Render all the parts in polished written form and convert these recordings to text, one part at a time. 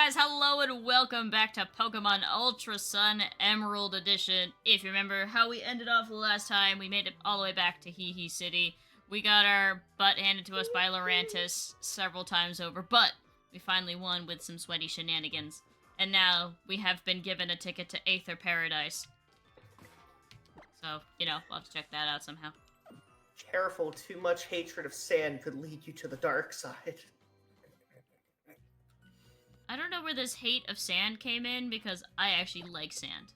guys, hello and welcome back to Pokemon Ultra Sun Emerald Edition. If you remember how we ended off the last time, we made it all the way back to Hee City. We got our butt handed to us by Lurantis several times over, but we finally won with some sweaty shenanigans. And now we have been given a ticket to Aether Paradise. So, we'll have to check that out somehow. Careful, too much hatred of sand could lead you to the dark side. I don't know where this hate of sand came in, because I actually like sand.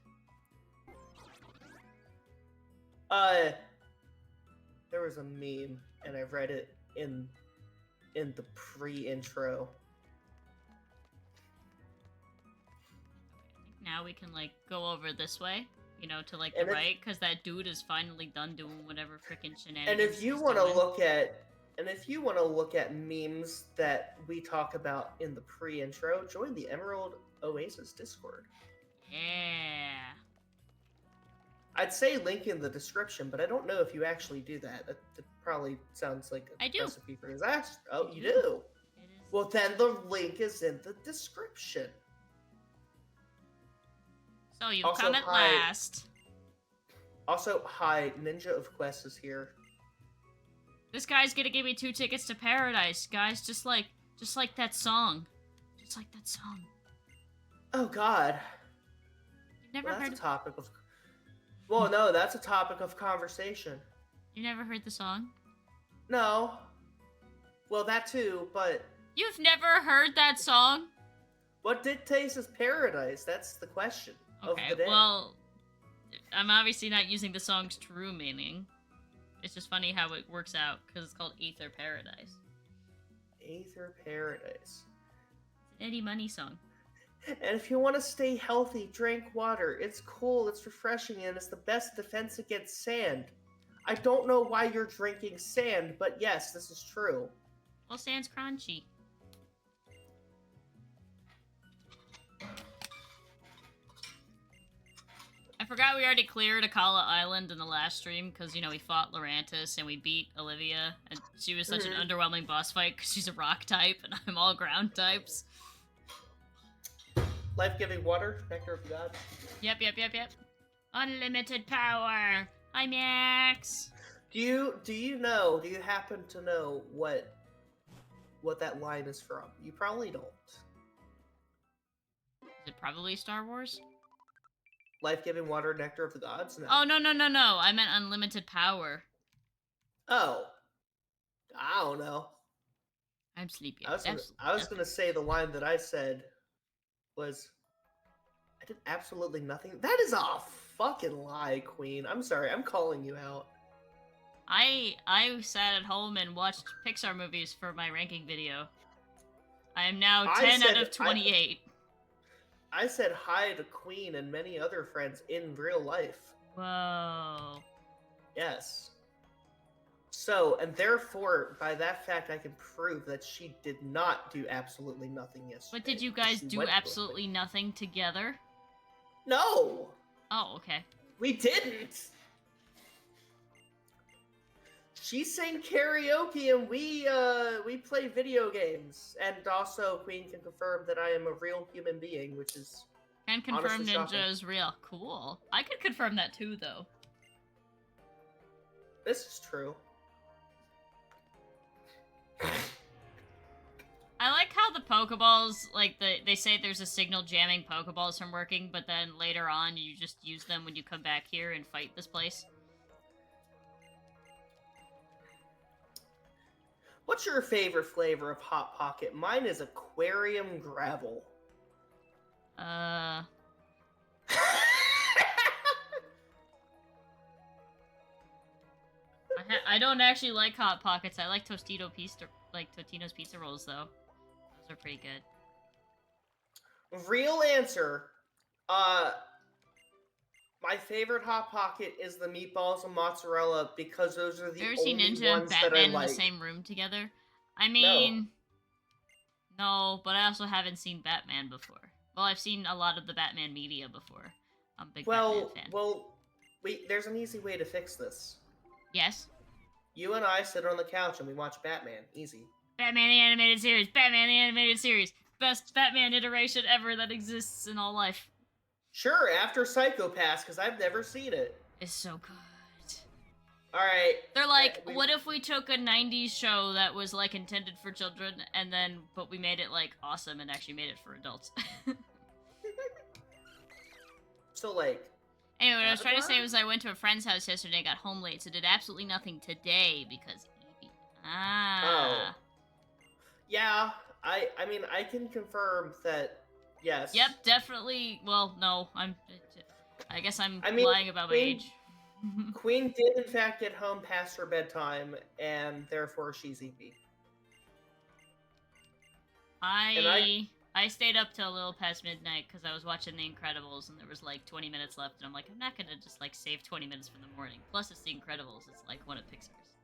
There was a meme, and I read it in the pre-intro. Now we can, go over this way, to, the And right, because that dude is finally done doing whatever freaking shenanigans And if you want to look at memes that we talk about in the pre-intro, join the Emerald Oasis Discord. Yeah. I'd say link in the description, but I don't know if you actually do that. That probably sounds like a recipe for disaster. Oh, you do? It is. Well, then the link is in the description. So you've come at last. Also, hi, Ninja of Quest is here. This guy's gonna give me 2 tickets to paradise, guys. Just like that song. Just like that song. Oh God. You've never heard a topic of. Well, no, that's a topic of conversation. You never heard the song? No. Well, that too, but. You've never heard that song? What dictates is paradise? That's the question. Okay, of the day. Well, I'm obviously not using the song's true meaning. It's just funny how it works out, because it's called Aether Paradise. Aether Paradise. It's an Eddie Money song. And if you want to stay healthy, drink water. It's cool, it's refreshing, and it's the best defense against sand. I don't know why you're drinking sand, but yes, this is true. Well, sand's crunchy. I forgot we already cleared Akala Island in the last stream, because, we fought Lurantis and we beat Olivia, and she was such an underwhelming boss fight, because she's a rock type, and I'm all ground types. Life-giving water, nectar of God. Yep. Unlimited power! Hi, Max! Do you happen to know what that line is from? You probably don't. Is it probably Star Wars? Life-giving water, nectar of the gods? No. Oh, no. I meant unlimited power. Oh. I don't know. I'm sleepy. I was gonna say the line that I said was, I did absolutely nothing. That is a fucking lie, Queen. I'm sorry. I'm calling you out. I sat at home and watched Pixar movies for my ranking video. I am now 10 out of 28. I said hi to Queen and many other friends in real life. Whoa. Yes. So, and therefore, by that fact, I can prove that she did not do absolutely nothing yesterday. But did you guys do absolutely nothing together? No! Oh, okay. We didn't! She sang karaoke and we play video games. And also, Queen can confirm that I am a real human being, which is Can confirm honestly Ninja shocking. is real. Cool. I could confirm that too, though. This is true. I like how the Pokeballs, they say there's a signal jamming Pokeballs from working, but then later on you just use them when you come back here and fight this place. What's your favorite flavor of Hot Pocket? Mine is aquarium gravel. I don't actually like Hot Pockets. I like Totino's pizza rolls, though. Those are pretty good. Real answer. My favorite Hot Pocket is the meatballs and mozzarella because those are the Have you ever only seen Ninja and ones that I Batman in like. the same room together? I mean... No, but I also haven't seen Batman before. Well, I've seen a lot of the Batman media before. I'm a big Batman fan. There's an easy way to fix this. Yes? You and I sit on the couch and we watch Batman. Easy. Batman the Animated Series! Batman the Animated Series! best Batman iteration ever that exists in all life. Sure, after Psycho Pass, because I've never seen it. It's so good. Alright. They're like, what if we took a 90s show that was like intended for children but we made it like awesome and actually made it for adults? So like, anyway, what I was trying to say was I went to a friend's house yesterday, got home late, so did absolutely nothing today because Oh. Yeah, I mean, I can confirm that, yes. Yep, definitely. Well, no, I guess I'm lying about my age. Queen did, in fact, get home past her bedtime, and therefore she's EP. I stayed up till a little past midnight because I was watching The Incredibles, and there was like 20 minutes left, and I'm like, I'm not gonna just like save 20 minutes for the morning. Plus, it's The Incredibles. It's like one of Pixar's.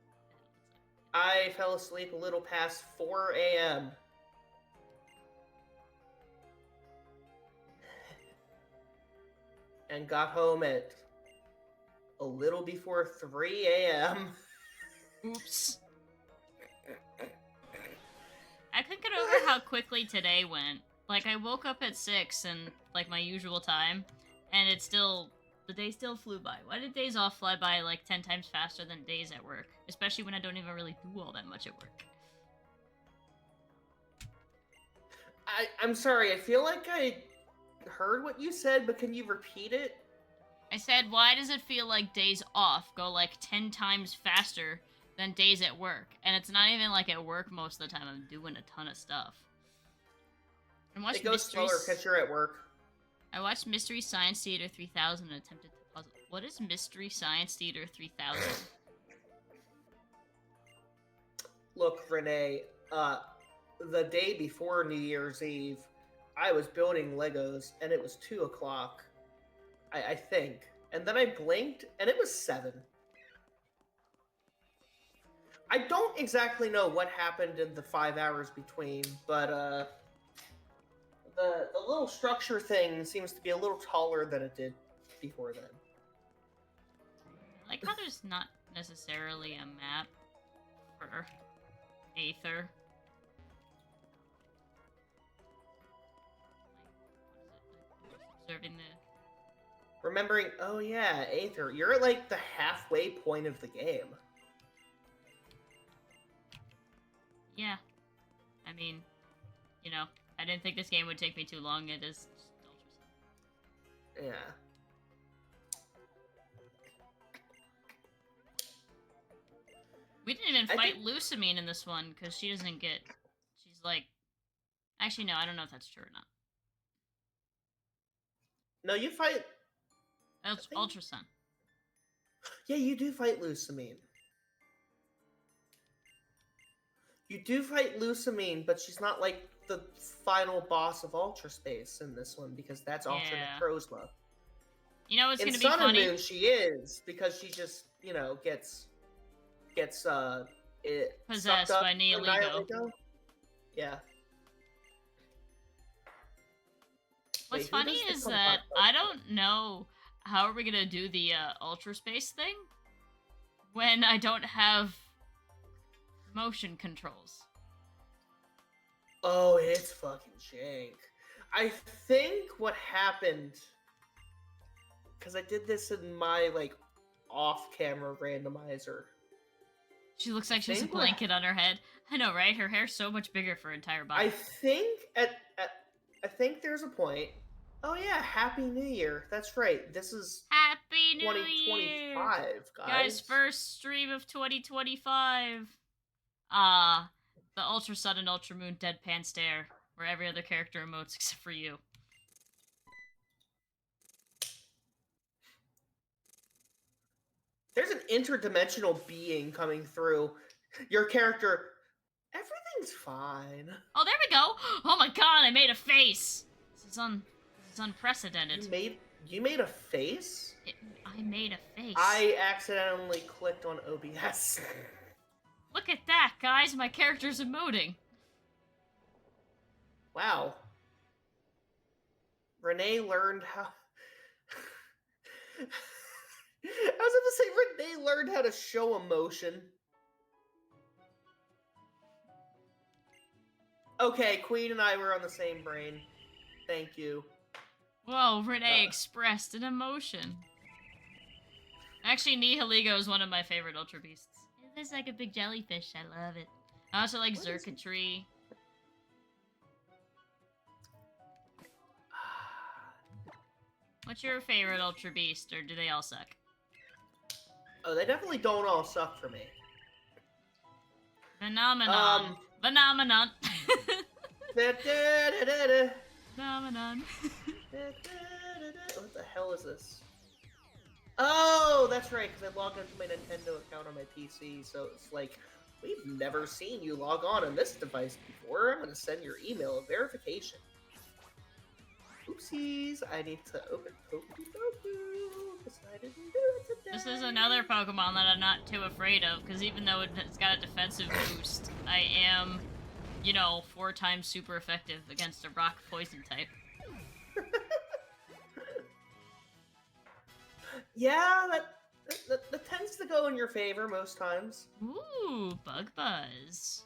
I fell asleep a little past 4 a.m. and got home at a little before 3 a.m. Oops. I couldn't get over how quickly today went. Like, I woke up at 6 and, like, my usual time, and the day still flew by. Why did days off fly by, like, 10 times faster than days at work? Especially when I don't even really do all that much at work. I'm sorry, I feel like I heard what you said, but can you repeat it? I said, why does it feel like days off go, like, 10 times faster than days at work? And it's not even, like, at work most of the time. I'm doing a ton of stuff. It goes slower because you're at work. I watched Mystery Science Theater 3000 and attempted to puzzle. What is Mystery Science Theater 3000? Look, Renee, the day before New Year's Eve, I was building Legos, and it was 2 o'clock, I think. And then I blinked, and it was 7. I don't exactly know what happened in the 5 hours between, but, the little structure thing seems to be a little taller than it did before then. I like how there's not necessarily a map for Aether. Observing the... Remembering, oh yeah, Aether, you're at like the halfway point of the game. Yeah. I mean, you know, I didn't think this game would take me too long. It is just ultra. Yeah. We didn't even fight Lusamine in this one, because she doesn't get... She's like... Actually, no, I don't know if that's true or not. No, you fight... Ultra Sun. Yeah, you do fight Lusamine. You do fight Lusamine, but she's not like the final boss of Ultra Space in this one, because that's alternate Crozla. You know what's gonna be funny? In Sun funny? and Moon, she is, because she just, you know, gets possessed by Neoligo. Yeah. What's funny is that I don't know how are we gonna do the Ultra Space thing when I don't have motion controls. Oh, it's fucking jank. I think what happened, because I did this in my, like, off-camera randomizer. She looks like she has a blanket on her head. I know, right? Her hair's so much bigger for her entire body. I think I think there's a point. Oh yeah, Happy New Year. That's right. This is Happy New 2025, Year, guys. First stream of 2025. The Ultra Sun and Ultra Moon deadpan stare, where every other character emotes except for you. There's an interdimensional being coming through. Your character, everything's fine. Oh, there we go. Oh my god, I made a face. This is unprecedented. You made a face? I made a face. I accidentally clicked on OBS. Look at that, guys. My character's emoting. Wow. Renee learned how... I was about to say, Renee learned how to show emotion. Okay, Queen and I were on the same brain. Thank you. Whoa, Renee expressed an emotion. Actually, Nihiligo is one of my favorite Ultra Beasts. It's like a big jellyfish. I love it. I also like Zerkatry. What's your favorite Ultra Beast, or do they all suck? Oh, they definitely don't all suck for me. Phenomenon. Phenomenon. Phenomenon. What the hell is this? Oh, that's right, because I logged into my Nintendo account on my PC, so it's like, we've never seen you log on this device before. I'm going to send your email of verification. Oopsies, I need to open Pokepoku, because I didn't do it today. This is another Pokemon that I'm not too afraid of, because even though it's got a defensive boost, I am, 4 times super effective against a rock poison type. Yeah, that tends to go in your favor most times. Ooh, Bug Buzz.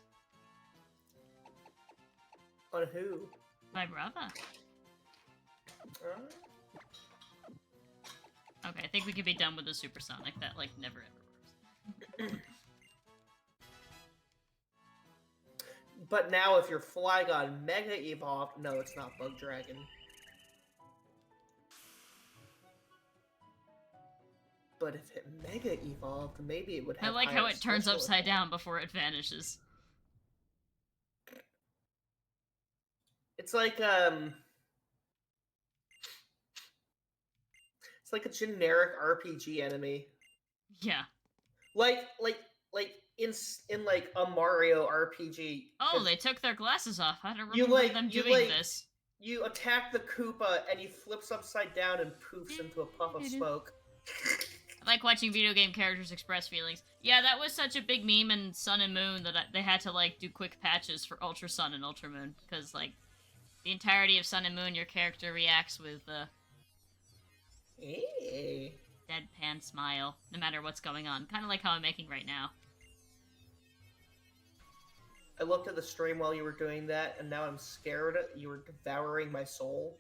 On who? My brother. Okay, I think we can be done with the supersonic. That, never ever works. But now if your Flygon Mega Evolved, no, it's not Bug Dragon. But if it Mega Evolved, maybe it would have I like how it turns special upside effect. down before it vanishes. It's like, it's like a generic RPG enemy. Yeah. Like in like a Mario RPG. Oh, they took their glasses off. I don't You, remember them doing this. You attack the Koopa and he flips upside down and poofs into a puff of smoke. I like watching video game characters express feelings. Yeah, that was such a big meme in Sun and Moon that they had to, do quick patches for Ultra Sun and Ultra Moon. Because, the entirety of Sun and Moon, your character reacts with, Hey. deadpan smile, no matter what's going on. Kind of like how I'm making right now. I looked at the stream while you were doing that, and now I'm scared you were devouring my soul.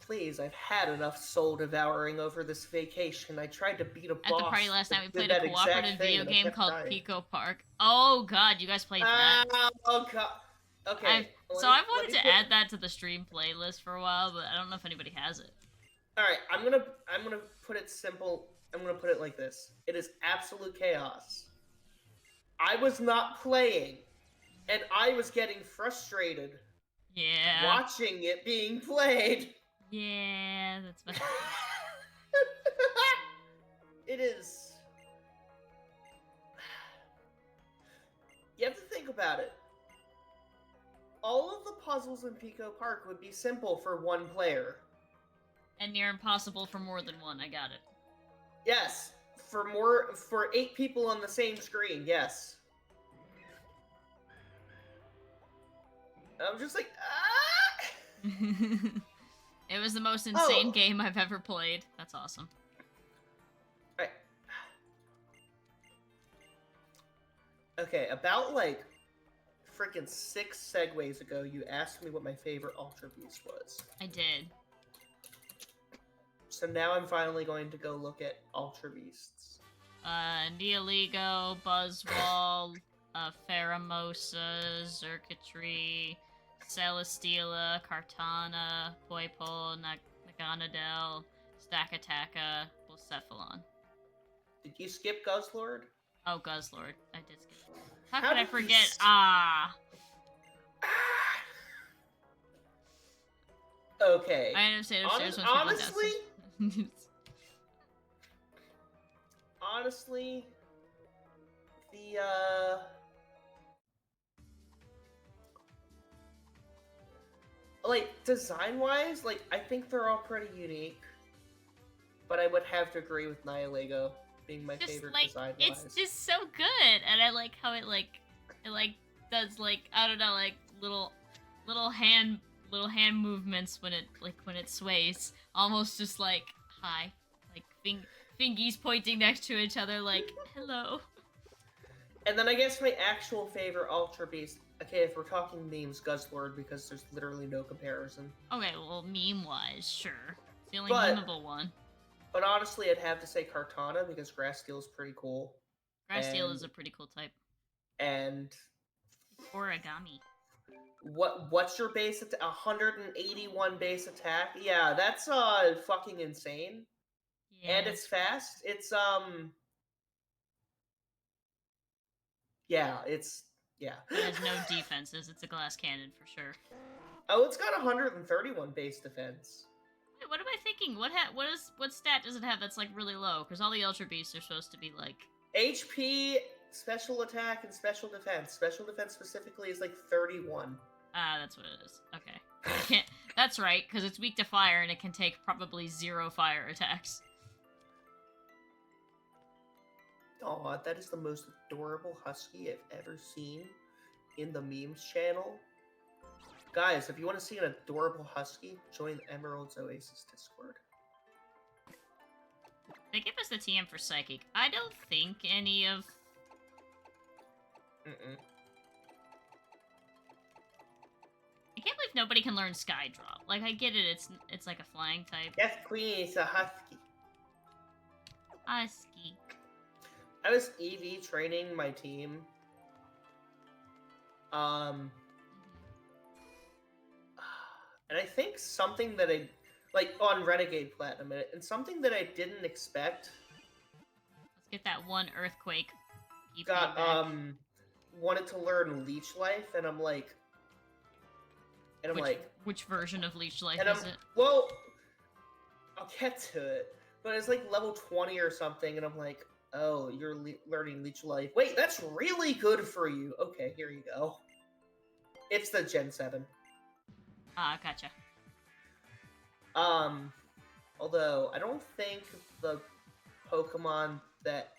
Please, I've had enough soul devouring over this vacation. I tried to beat a boss. At the party last night, we that played did a that exact cooperative thing, video and I game kept called dying. Pico Park. Oh god, you guys played that? Oh god. Okay. I've wanted to add that to the stream playlist for a while, but I don't know if anybody has it. Alright, I'm gonna put it simple. I'm gonna put it like this. It is absolute chaos. I was not playing, and I was getting frustrated Yeah. watching it being played. Yeah, that's fine. It is. You have to think about it. All of the puzzles in Pico Park would be simple for one player. And near impossible for more than one, I got it. Yes, for 8 people on the same screen, yes. I'm just like, ah! It was the most insane game I've ever played. That's awesome. Right. Okay, about freaking 6 segues ago, you asked me what my favorite Ultra Beast was. I did. So now I'm finally going to go look at Ultra Beasts. Neoligo, Buzzwole, Pheromosa, Zerkatry, Celesteela, Kartana, Poipole, Naganadel, Stakataka, Blacephalon. Did you skip Guzzlord? Oh, Guzzlord. I did skip. How could I did you forget? Ah! Okay. I understand upstairs when Honestly, honestly, the design-wise, I think they're all pretty unique. But I would have to agree with Nihilego being my favorite design-wise. It's just so good, and I like how it does I don't know, little hand movements when it sways, almost just hi, fingies pointing next to each other like, hello. And then I guess my actual favorite Ultra Beast. Okay, if we're talking memes, Guzzlord, because there's literally no comparison. Okay, well, meme-wise, sure. It's the only But- memeable one. But honestly, I'd have to say Kartana because Grass Steel is pretty cool. Grass Steel And- is a pretty cool type. And Origami. what's your base attack? 181 base attack? Yeah, that's fucking insane. Yeah. And it's fast. Yeah, yeah. It has no defenses. It's a glass cannon for sure. Oh, it's got 131 base defense. Wait, what am I thinking? What stat does it have that's like really low? Because all the Ultra Beasts are supposed to be like HP, special attack, and special defense. Special defense specifically is like 31. Ah, that's what it is. Okay. I can't. That's right, because it's weak to fire and it can take probably 0 fire attacks. Aw, that is the most adorable husky I've ever seen in the memes channel. Guys, if you want to see an adorable husky, join the Emerald's Oasis Discord. They give us the TM for Psychic. I don't think any of... I can't believe nobody can learn Sky Drop. Like, I get it, it's like a flying type. Death Queen is a husky. Husky. I was EV training my team. And I think something that I, like, on Renegade Platinum, and something that I didn't expect. Let's get that one Earthquake. Got, wanted to learn Leech Life, and I'm like... And I'm like... Which version of Leech Life and is it? Well, I'll get to it. But it's like level 20 or something, and I'm like, oh, you're learning Leech Life. Wait, that's really good for you. Okay, here you go. It's the Gen 7. Ah, gotcha. Although, I don't think the Pokemon that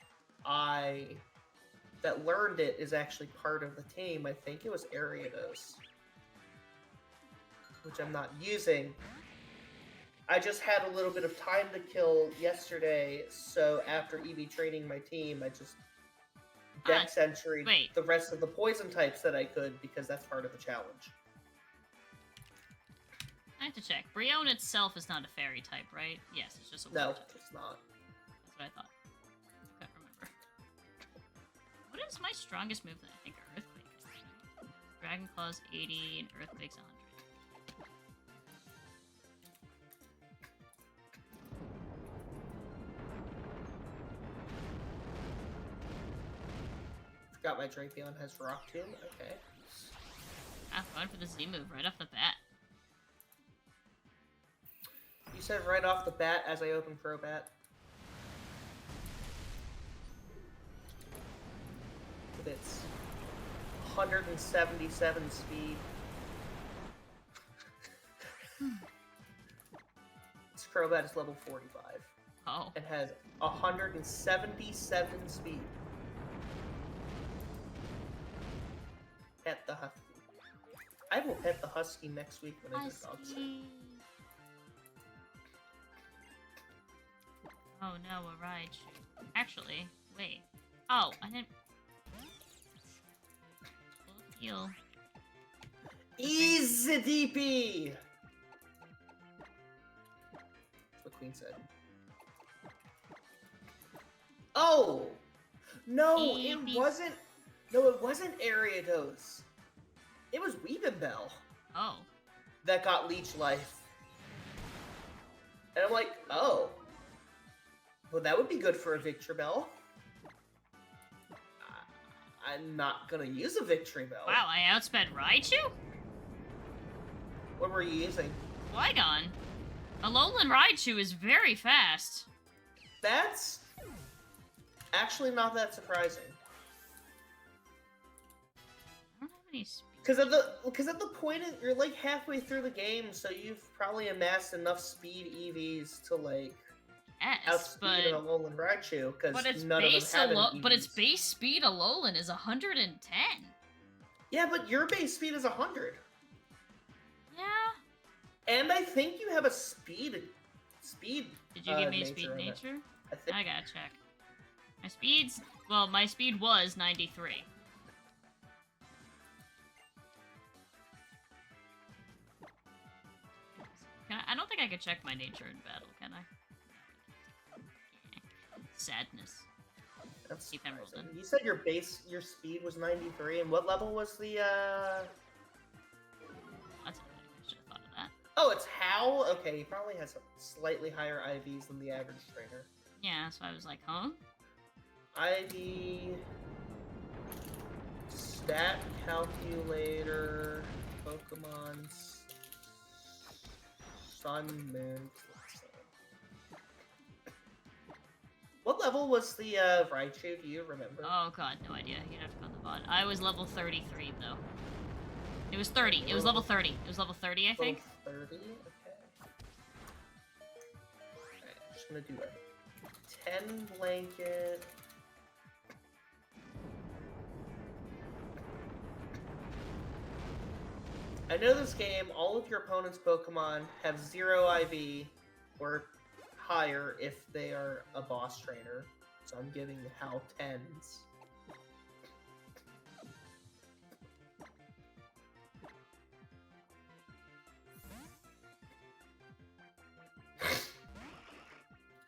learned it is actually part of the team. I think it was Ariados, which I'm not using. I just had a little bit of time to kill yesterday, so after EV training my team, I just Dex Entry the rest of the poison types that I could, because that's part of the challenge. I have to check. Brion itself is not a fairy type, right? Yes, it's just a No, water type. it's not. That's what I thought. I can't remember. What is my strongest move that I think are Earthquake? Dragon Claw's 80 and Earthquake's 100. Forgot my Drapion has Rock Tomb. Okay. Ah, fun for the Z move right off the bat. You said right off the bat as I open Crobat. With its 177 speed. This Crobat is level 45. Oh. And has 177 speed. Pet the Husky. I will pet the Husky next week when I do dog sit. Oh no, a Raichu. Actually, wait. Oh, I didn't... Full heal. Easy DP! What Queen said. Oh! No, it wasn't... No, it wasn't Ariados. It was Weepinbell. Oh. That got Leech Life. And I'm like, oh. Well, that would be good for a Victreebel. I'm not gonna use a Victreebel. Wow, I outsped Raichu? What were you using? Flygon. Alolan Raichu is very fast. That's actually not that surprising. I don't have any speed. Because at the point you're like halfway through the game, so you've probably amassed enough speed EVs to like outspeed an Alolan Raichu. Because none of them have EVs. But its base speed Alolan is 110. Yeah, but your base speed is 100. Yeah. And I think you have a speed. Did you give me a speed in it. nature? I think. I gotta check. My speed's... Well, my speed was 93. I don't think I could check my nature in battle, can I? Yeah. Sadness. That's Keep emerald surprising. in. You said your speed was 93, and what level was the, That's a I should have thought of that. Oh, it's Hal? Okay, he probably has slightly higher IVs than the average trainer. Yeah, so I was like, huh? IV... Stat calculator... Pokemon... Sun, Moon... What level was the Raichu? Do you remember? Oh god, no idea. You'd have to go on the bot. I was level 33 though. It was 30. It was level 30. It was level 30, I think. Level 30? Okay. Alright, I'm just gonna do a 10 blanket. I know this game, all of your opponent's Pokemon have 0 IV or higher if they are a boss trainer. So I'm giving Hal 10s.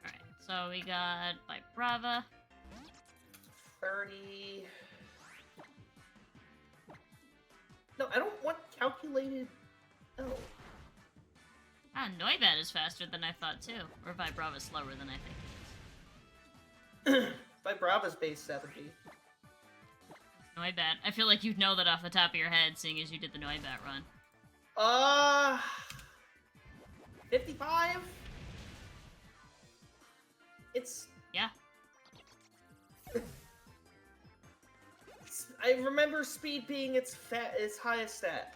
Alright, so we got Brava. 30... No, I don't want calculated... Oh. Ah, Noibat is faster than I thought too. Or Vibrava's slower than I think it is. Vibrava's base 70. Noibat. I feel like you'd know that off the top of your head, seeing as you did the Noibat run. 55? It's... Yeah. I remember speed being its highest stat.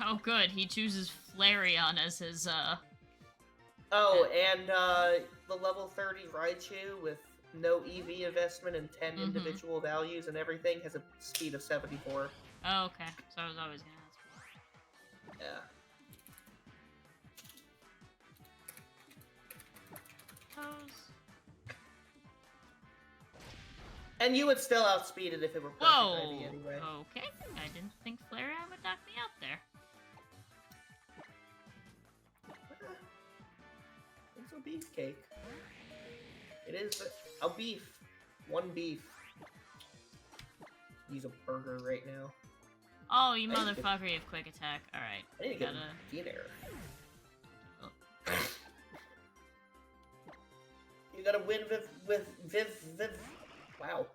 Oh good, he chooses Flareon as his, Oh, and, the level 30 Raichu with no EV investment and 10 individual values and everything has a speed of 74. Oh, okay. So I was always gonna ask. Yeah. Those. And you would still outspeed it if it were perfect Whoa! IV anyway. Okay, I didn't think Flareon would knock me out there. It's a beefcake. It is a beef. One beef. Use a burger right now. Oh, you motherfucker, you have quick attack. Alright. I need to get dinner. Oh. You gotta win with Viv. Wow.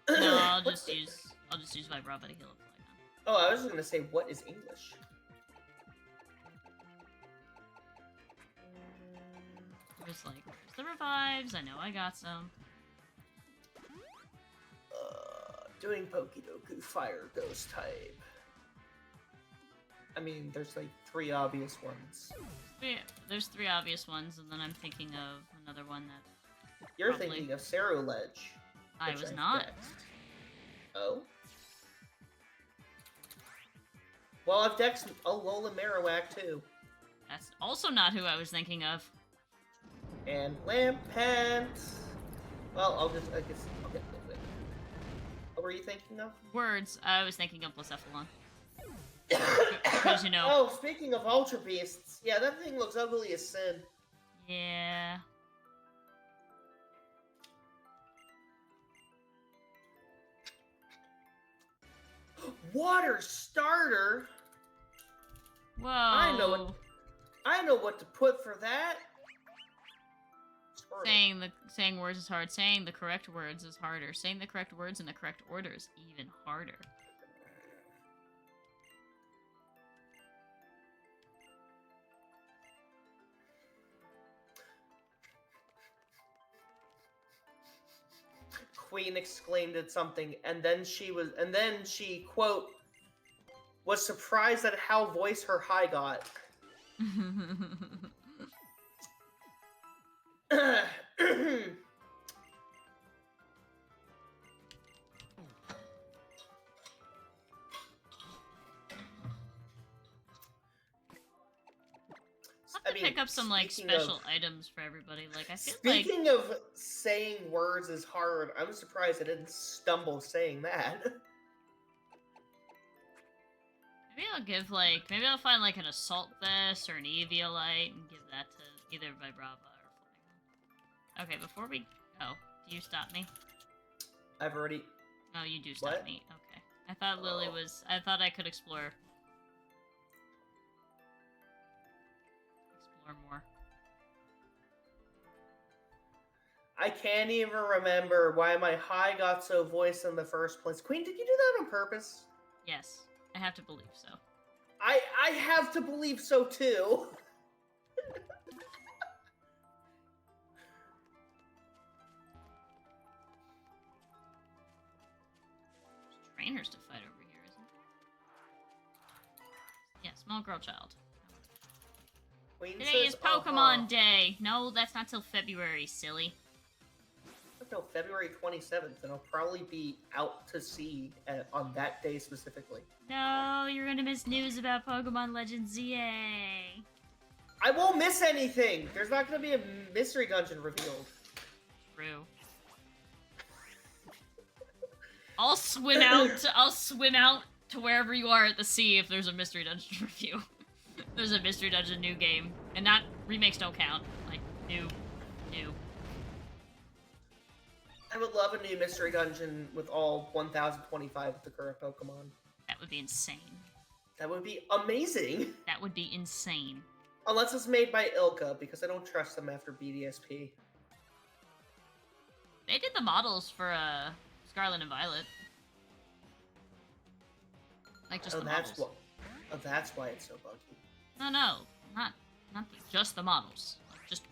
No, I'll just use Vibrava to heal up Flareon. Oh, I was just gonna say, what is English? Just like, where's the revives? I know I got some. Doing Pokedoku Fire Ghost type. I mean, there's like 3 obvious ones. Yeah, there's 3 obvious ones, and then I'm thinking of another one that... You're probably... thinking of Ceruledge. I was not. Next. Oh? Well, I've dexed Alola Marowak too. That's also not who I was thinking of. And Lampent. Well, I guess I'll get a little bit. What were you thinking of? Words. I was thinking of Blacephalon. Because, you know... Oh, speaking of Ultra Beasts, yeah, that thing looks ugly as sin. Yeah... Water starter? Whoa. I know what to put for that. Saying words is hard. Saying the correct words is harder. Saying the correct words in the correct order is even harder. Queen exclaimed at something, and then she quote was surprised at how voice her high got. have to pick up some like speaking special of- items for everybody. Like I feel like Speaking of saying words is hard, I'm surprised I didn't stumble saying that. maybe I'll find like an assault vest or an eviolite and give that to either Vibrava or Flygon. Okay, before we go, do you stop me? I've already. Oh, you do stop What? me. Okay. I thought Lily Oh. was. I thought I could explore more. I can't even remember why my high got so voiced in the first place. Queen, did you do that on purpose? Yes, I have to believe so. I have to believe so too. There's trainers to fight over here, isn't there? Yeah, small girl child. Queen Today says, is Pokemon Day. No, that's not till February, silly. Until February 27th, and I'll probably be out to sea on that day specifically. No, you're gonna miss news about Pokemon Legends ZA. I won't miss anything. There's not going to be a mystery dungeon revealed. True. I'll swim out. I'll swim out to wherever you are at the sea if there's a mystery dungeon review. There's a mystery dungeon new game, and not remakes don't count. Like new. I would love a new mystery dungeon with all 1,025 of the current Pokemon. That would be insane. That would be amazing. That would be insane. Unless it's made by Ilka, because I don't trust them after BDSP. They did the models for Scarlet and Violet. Like just the models. That's why it's so buggy. No, not just the models. Just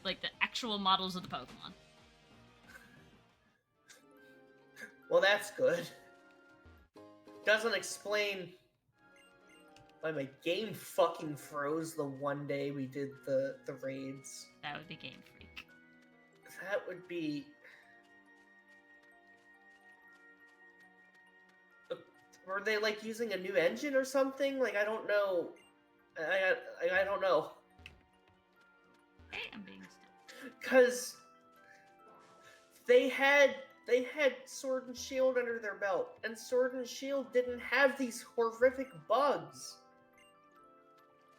like the actual models of the Pokemon. Well, that's good. Doesn't explain why my game fucking froze the one day we did the raids. That would be Game Freak. That would be... Were they, like, using a new engine or something? Like, I don't know. I don't know. Hey, I'm being still. Because they had Sword and Shield under their belt, and Sword and Shield didn't have these horrific bugs.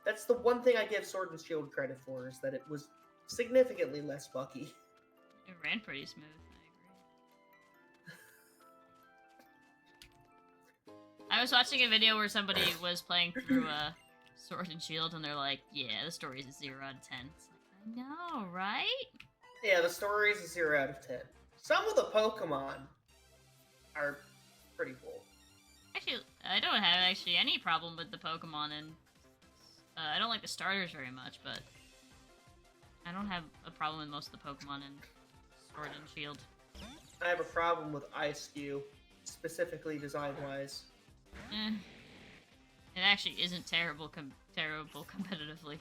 That's the one thing I give Sword and Shield credit for, is that it was significantly less buggy. It ran pretty smooth, I agree. I was watching a video where somebody was playing through Sword and Shield, and they're like, yeah, the story is a 0 out of 10. It's like, I know, right? Yeah, the story is a 0 out of 10. Some of the Pokemon are pretty cool. Actually, I don't have actually any problem with the Pokemon, and I don't like the starters very much, but I don't have a problem with most of the Pokemon in Sword and Shield. I have a problem with Ice-Q, specifically design-wise. It actually isn't terrible competitively.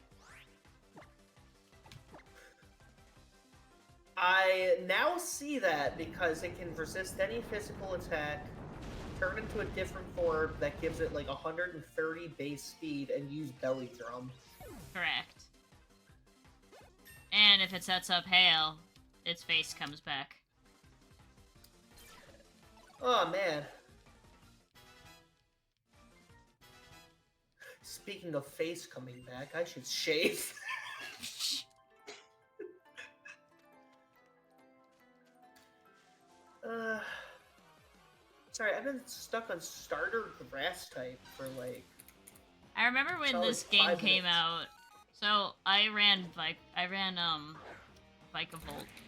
I now see that because it can resist any physical attack, turn into a different form that gives it like 130 base speed, and use Belly Drum. Correct. And if it sets up Hail, its face comes back. Oh man. Speaking of face coming back, I should shave. Sorry, I've been stuck on starter grass type for like... I remember when this game came out. So I ran Vikavolt.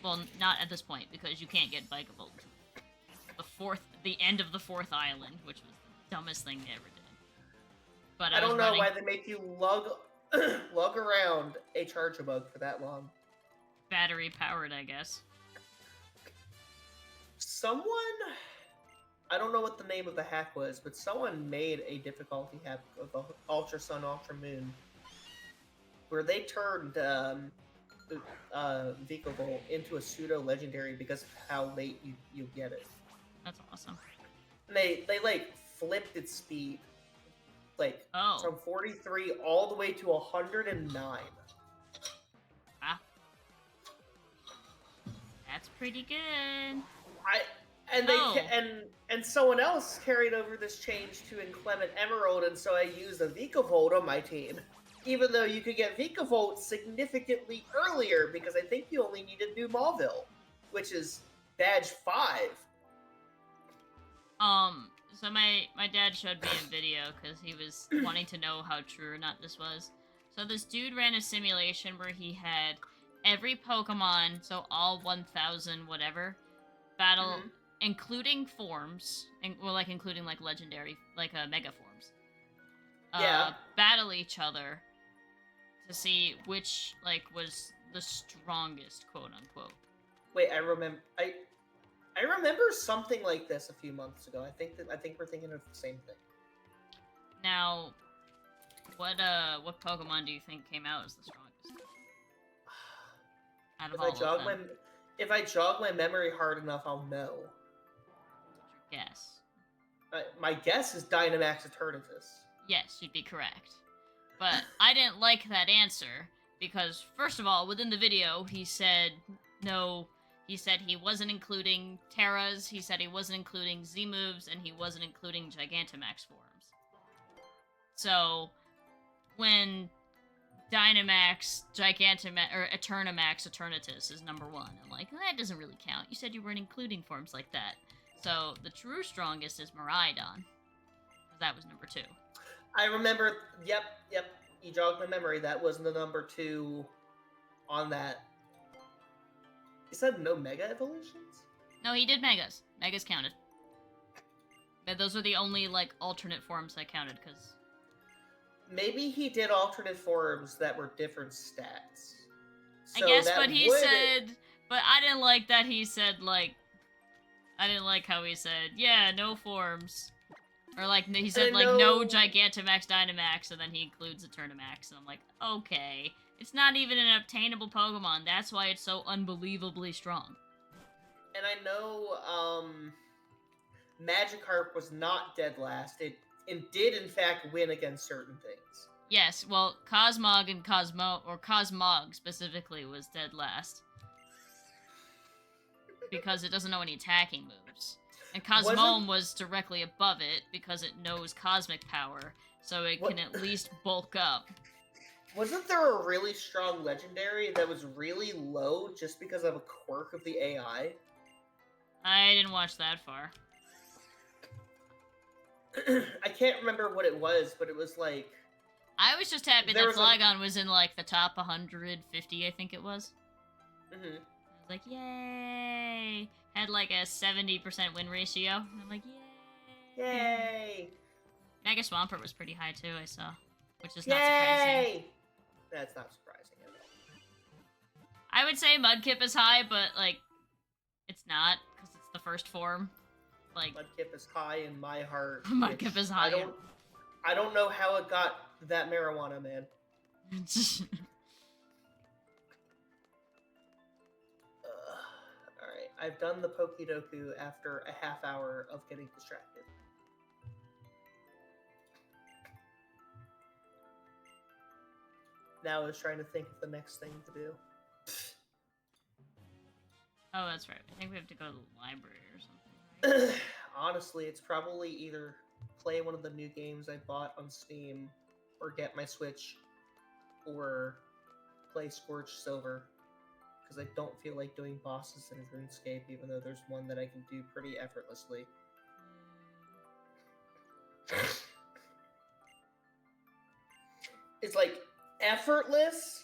Well, not at this point because you can't get Vikavolt. The end of the fourth island, which was the dumbest thing they ever did. But I don't know why they make you lug around a Charjabug for that long. Battery powered, I guess. Someone, I don't know what the name of the hack was, but someone made a difficulty hack of Ultra Sun, Ultra Moon, where they turned Vikavolt into a pseudo legendary because of how late you get it. That's awesome. And they like flipped its speed. Like, Oh. from 43 all the way to 109. Wow. That's pretty good. And someone else carried over this change to Inclement Emerald, and so I used a Vikavolt on my team. Even though you could get Vikavolt significantly earlier, because I think you only needed New Mauville, which is badge 5. So my dad showed me a video because he was wanting to know how true or not this was. So this dude ran a simulation where he had every Pokemon, so all 1,000 whatever, battle, including forms, and well, like including like legendary, like mega forms. Yeah. Battle each other to see which like was the strongest, quote unquote. Wait, I remember something like this a few months ago. I think we're thinking of the same thing. Now, what Pokemon do you think came out as the strongest? Out of If I jog my memory hard enough, I'll know. What's your guess? My guess is Dynamax Eternatus. Yes, you'd be correct. But I didn't like that answer because, first of all, within the video, he said no. He said he wasn't including Terras, he said he wasn't including Z-moves, and he wasn't including Gigantamax forms. So, when Dynamax, Gigantamax, or Eternamax Eternatus is number 1, I'm like, that doesn't really count. You said you weren't including forms like that. So, the true strongest is Miraidon. That was number 2. I remember, yep, you jogged my memory. That was the number 2 on that. He said no Mega Evolutions? No, he did Megas. Megas counted. But those are the only, like, alternate forms that counted, because... Maybe he did alternate forms that were different stats. So I guess, but he said... But I didn't like that he said, like... I didn't like how he said, yeah, no forms. Or, like, he said, like, no Gigantamax Dynamax, and then he includes Eternamax, and I'm like, okay. It's not even an obtainable Pokemon, that's why it's so unbelievably strong. And I know, Magikarp was not dead last. It did, in fact, win against certain things. Yes, well, Cosmog and Cosmog, specifically, was dead last. Because it doesn't know any attacking moves. And Cosmome was directly above it because it knows cosmic power, so it can at least bulk up. Wasn't there a really strong legendary that was really low just because of a quirk of the AI? I didn't watch that far. I can't remember what it was, but it was like... I was just happy that Flygon was in, like, the top 150, I think it was. I was like, yay! Had, like, a 70% win ratio. I'm like, yay! Yay! Mega Swampert was pretty high, too, I saw. Which is not surprising. That's not surprising at all. I would say Mudkip is high, but, like, it's not, because it's the first form. Like, Mudkip is high in my heart. Mudkip is high. I don't know how it got that marijuana, man. Alright, I've done the Pokédoku after a half hour of getting distracted. Now I was trying to think of the next thing to do. Oh, that's right. I think we have to go to the library or something, right? Honestly, it's probably either play one of the new games I bought on Steam, or get my Switch, or play Scorched Silver, because I don't feel like doing bosses in RuneScape, even though there's one that I can do pretty effortlessly. It's like effortless,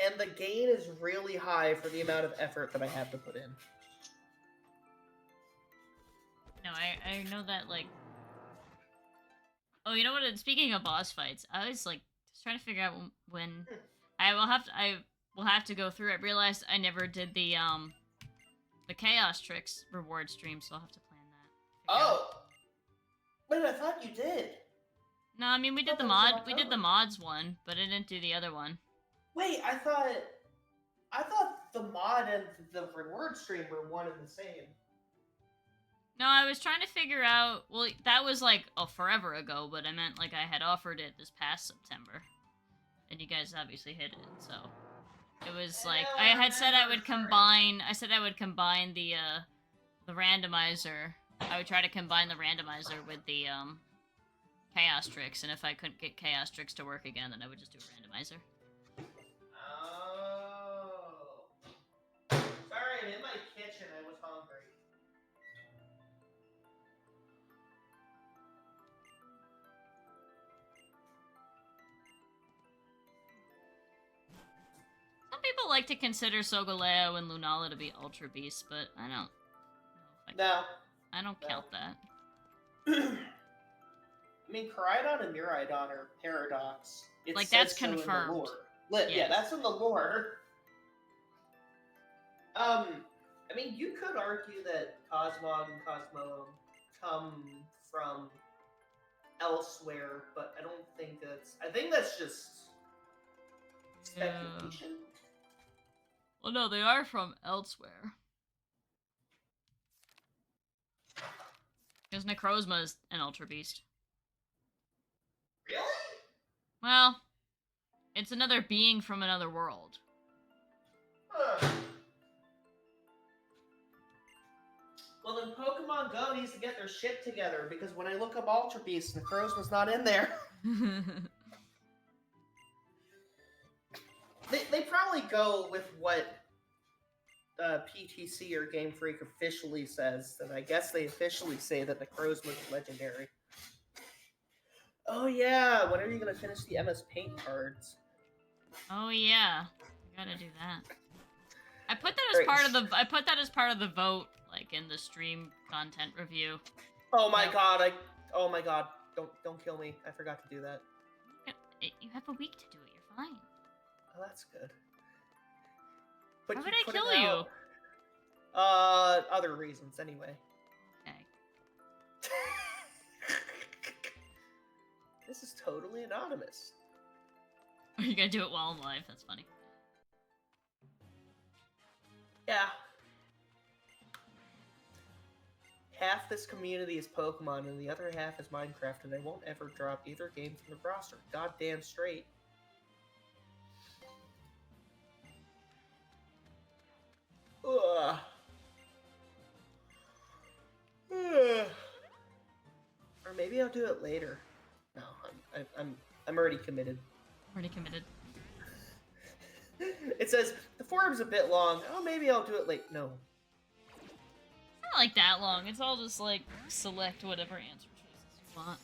and the gain is really high for the amount of effort that I have to put in. No, I know that, like... Oh, you know what? Speaking of boss fights, I was, like, just trying to figure out when... I will have to go through. I realized I never did the Chaos Tricks reward stream, so I'll have to plan that. Oh! Wait, I thought you did! No, I mean, we did the mods one, but I didn't do the other one. Wait, I thought the mod and the reward stream were one and the same. No, I was trying to figure out. Well, that was like forever ago, but I meant like I had offered it this past September, and you guys obviously hit it. So it was like Now I I had said I remember. would Sorry. combine. I said I would combine the randomizer. I would try to combine the randomizer with the chaos tricks, and if I couldn't get chaos tricks to work again, then I would just do a randomizer. Oh. Sorry, I'm in my kitchen. I was hungry. Some people like to consider Sogaleo and Lunala to be Ultra Beasts, but I don't know if No. I don't No. count that. I mean, Koraidon and Miraidon are paradox. It Like, says that's so in the confirmed. lore. Yes. Yeah, that's in the lore. I mean, you could argue that Cosmog and Cosmo come from elsewhere, but I don't think that's. I think that's just speculation. Well, no, they are from elsewhere. Because Necrozma is an Ultra Beast. Really? Well, it's another being from another world. Well, then Pokemon Go needs to get their shit together, because when I look up Ultra Beast, Necrozma's not in there. They probably go with what PTC or Game Freak officially says, and I guess they officially say that Necrozma's legendary. Oh yeah, when are you gonna finish the MS Paint cards? Oh yeah, I gotta do that. I put that as Great. part of the. I put that as part of the vote, like in the stream content review. Oh my No. god! Oh my god! Don't kill me! I forgot to do that. You have a week to do it. You're fine. Oh, that's good. But Why you would I put kill it you? out. Other reasons, anyway. Okay. This is totally anonymous. Are you gonna do it while I'm live? That's funny. Yeah. Half this community is Pokemon, and the other half is Minecraft, and I won't ever drop either game from the roster. Goddamn straight. Ugh. Ugh. Or maybe I'll do it later. No, I'm already committed. Already committed. It says the forum's a bit long. Oh, maybe I'll do it late. No. It's not like that long. It's all just like select whatever answer choices you want.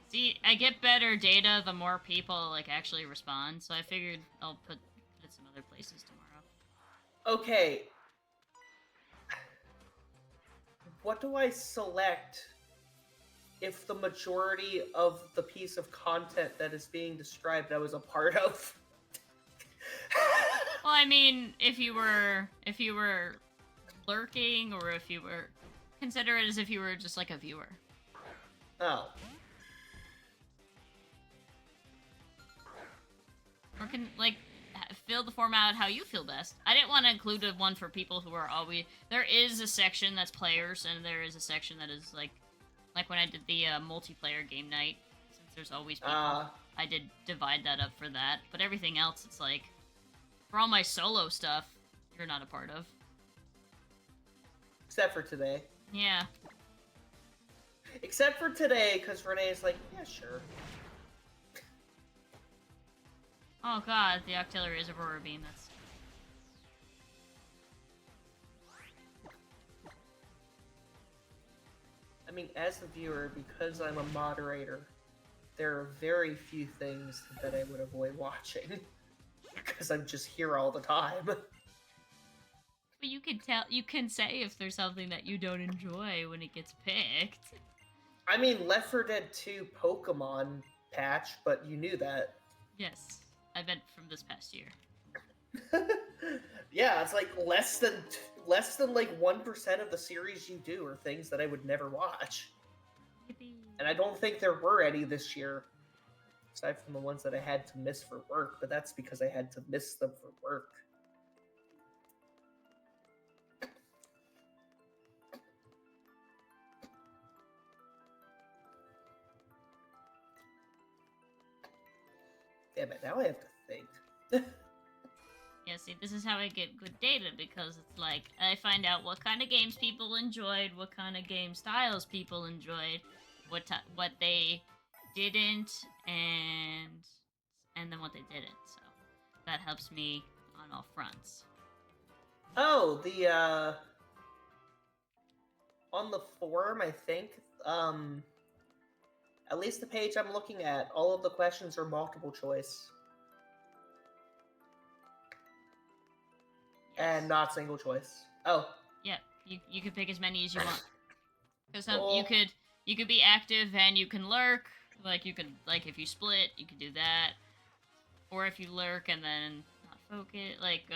See, I get better data the more people like actually respond, so I figured I'll put it some other places tomorrow. Okay. What do I select if the majority of the piece of content that is being described I was a part of? Well, I mean, if you were lurking, or if you were, consider it as if you were just like a viewer. Oh. Or can like fill the form out how you feel best. I didn't want to include one for people who are always. There is a section that's players, and there is a section that is like when I did the multiplayer game night. Since there's always people, I did divide that up for that. But everything else, it's like for all my solo stuff, you're not a part of. Except for today. Yeah. Except for today, because Renee's like, yeah, sure. Oh god, the Octillery is Aurora Beam. That's. I mean, as a viewer, because I'm a moderator, there are very few things that I would avoid watching. Because I'm just here all the time. But you can say if there's something that you don't enjoy when it gets picked. I mean, Left 4 Dead 2 Pokemon patch, but you knew that. Yes, I meant from this past year. Yeah, it's like less than like 1% of the series you do are things that I would never watch. Yippee. And I don't think there were any this year. Aside from the ones that I had to miss for work, but that's because I had to miss them for work. Damn it, now I have to think. Yeah, see, this is how I get good data, because it's like, I find out what kind of games people enjoyed, what kind of game styles people enjoyed, what they didn't, and then what they didn't, so that helps me on all fronts. Oh, on the forum, I think, at least the page I'm looking at, all of the questions are multiple choice. Yes. And not single choice. Oh. Yep, you can pick as many as you want. Because Cool. you could be active and you can lurk. Like you could, like, if you split, you could do that. Or if you lurk and then not focus, like,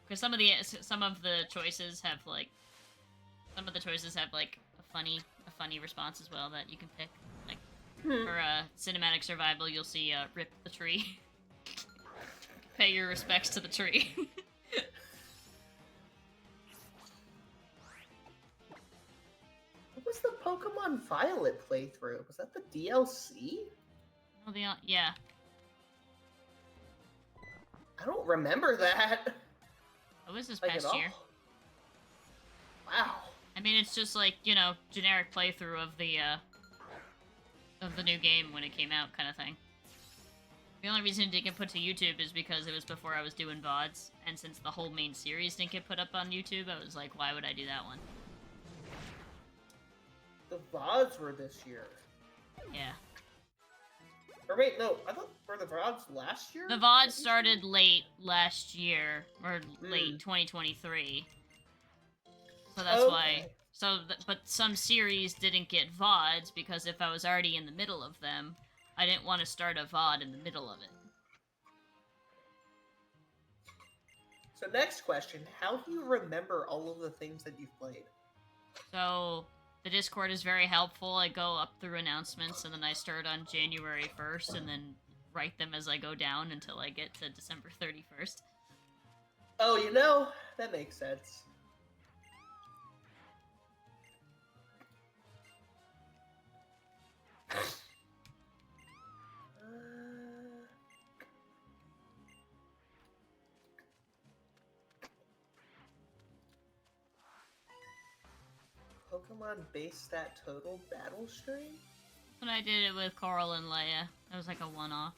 because some of the choices have like a funny response as well that you can pick. Like for cinematic survival, you'll see rip the tree. Pay your respects to the tree. What was the Pokemon Violet playthrough? Was that the DLC? Oh, yeah. I don't remember that. It was this Like, past at all. year. Wow. I mean, it's just like, you know, generic playthrough of the new game when it came out, kind of thing. The only reason it didn't get put to YouTube is because it was before I was doing VODs, and since the whole main series didn't get put up on YouTube, I was like, why would I do that one? The VODs were this year. Yeah. Or wait, no, I thought were the VODs last year? The VODs started late last year, or late 2023. So that's why. So, but some series didn't get VODs because if I was already in the middle of them, I didn't want to start a VOD in the middle of it. So next question, how do you remember all of the things that you've played? So, the Discord is very helpful. I go up through announcements, and then I start on January 1st, and then write them as I go down until I get to December 31st. Oh, you know, that makes sense. Pokemon base stat total battle stream? When I did it with Coral and Leia, that was like a one-off.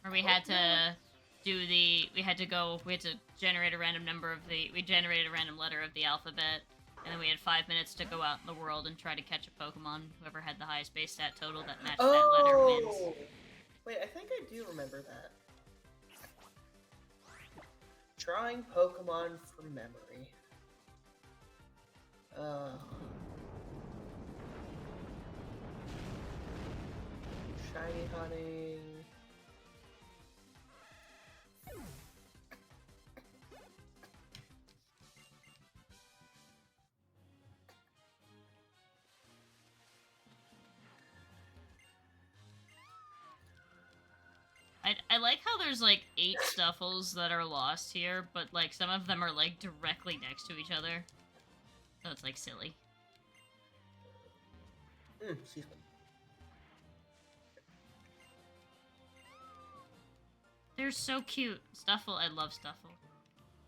Where we had to do we had to generate a random we generated a random letter of the alphabet, and then we had 5 minutes to go out in the world and try to catch a Pokemon. Whoever had the highest base stat total that matched that letter wins. Wait, I think I do remember that. Drawing Pokemon from memory. Shiny hunting. I like how there's like 8 Stuffles that are lost here, but like some of them are like directly next to each other. So it's like silly. Excuse me. They're so cute. Stuffle, I love Stuffle.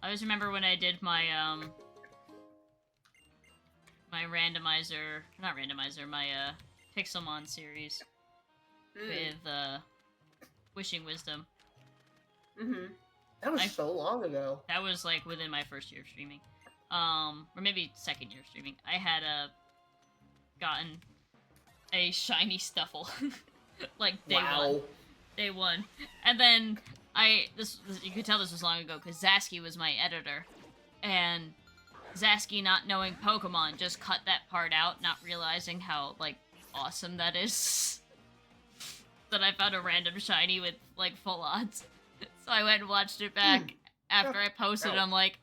I always remember when I did my my randomizer, not randomizer, my Pixelmon series with Wishing Wisdom. That was so long ago. That was like within my first year of streaming. Or maybe second year of streaming. I had gotten a shiny Stuffle. Like day one. Day one. And then you could tell this was long ago because Zasky was my editor. And Zasky, not knowing Pokemon, just cut that part out, not realizing how like awesome that is. That I found a random shiny with like full odds. So I went and watched it back after I posted it. I'm like,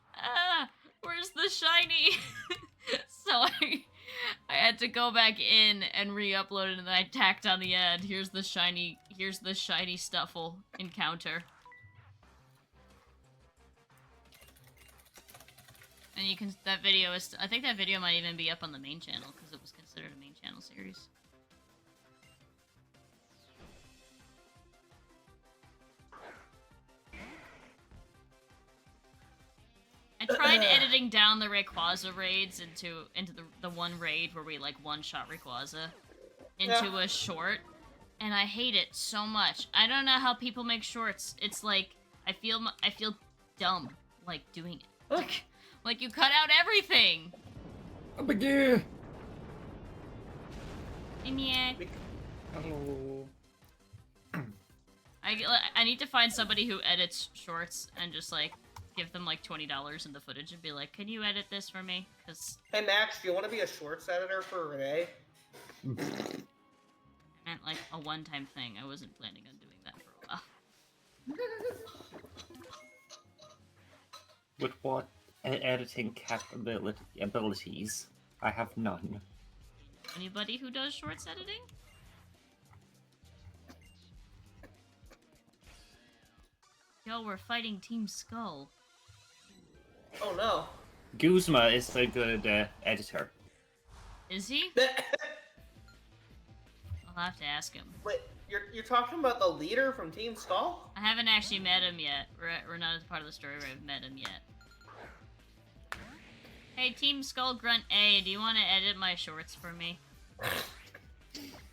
where's the shiny? So I had to go back in and re-upload it, and then I tacked on the end. Here's the shiny Stuffle encounter. And you can, I think that video might even be up on the main channel, because it was considered a main channel series. editing down the Rayquaza raids into the one raid where we like one-shot Rayquaza into a short, and I hate it so much. I don't know how people make shorts. It's like I feel dumb like doing it. Like you cut out everything. Up again. Yeah. Oh. I need to find somebody who edits shorts and just like give them like $20 in the footage and be like, can you edit this for me? Cause Hey Max, do you want to be a shorts editor for Renee? I meant like a one-time thing. I wasn't planning on doing that for a while. With what editing abilities? I have none. Anybody who does shorts editing? Yo, we're fighting Team Skull. Oh no. Guzma is a good editor. Is he? I'll have to ask him. Wait, you're talking about the leader from Team Skull? I haven't actually met him yet. We're not at the part of the story where I've met him yet. Hey, Team Skull Grunt A, do you want to edit my shorts for me?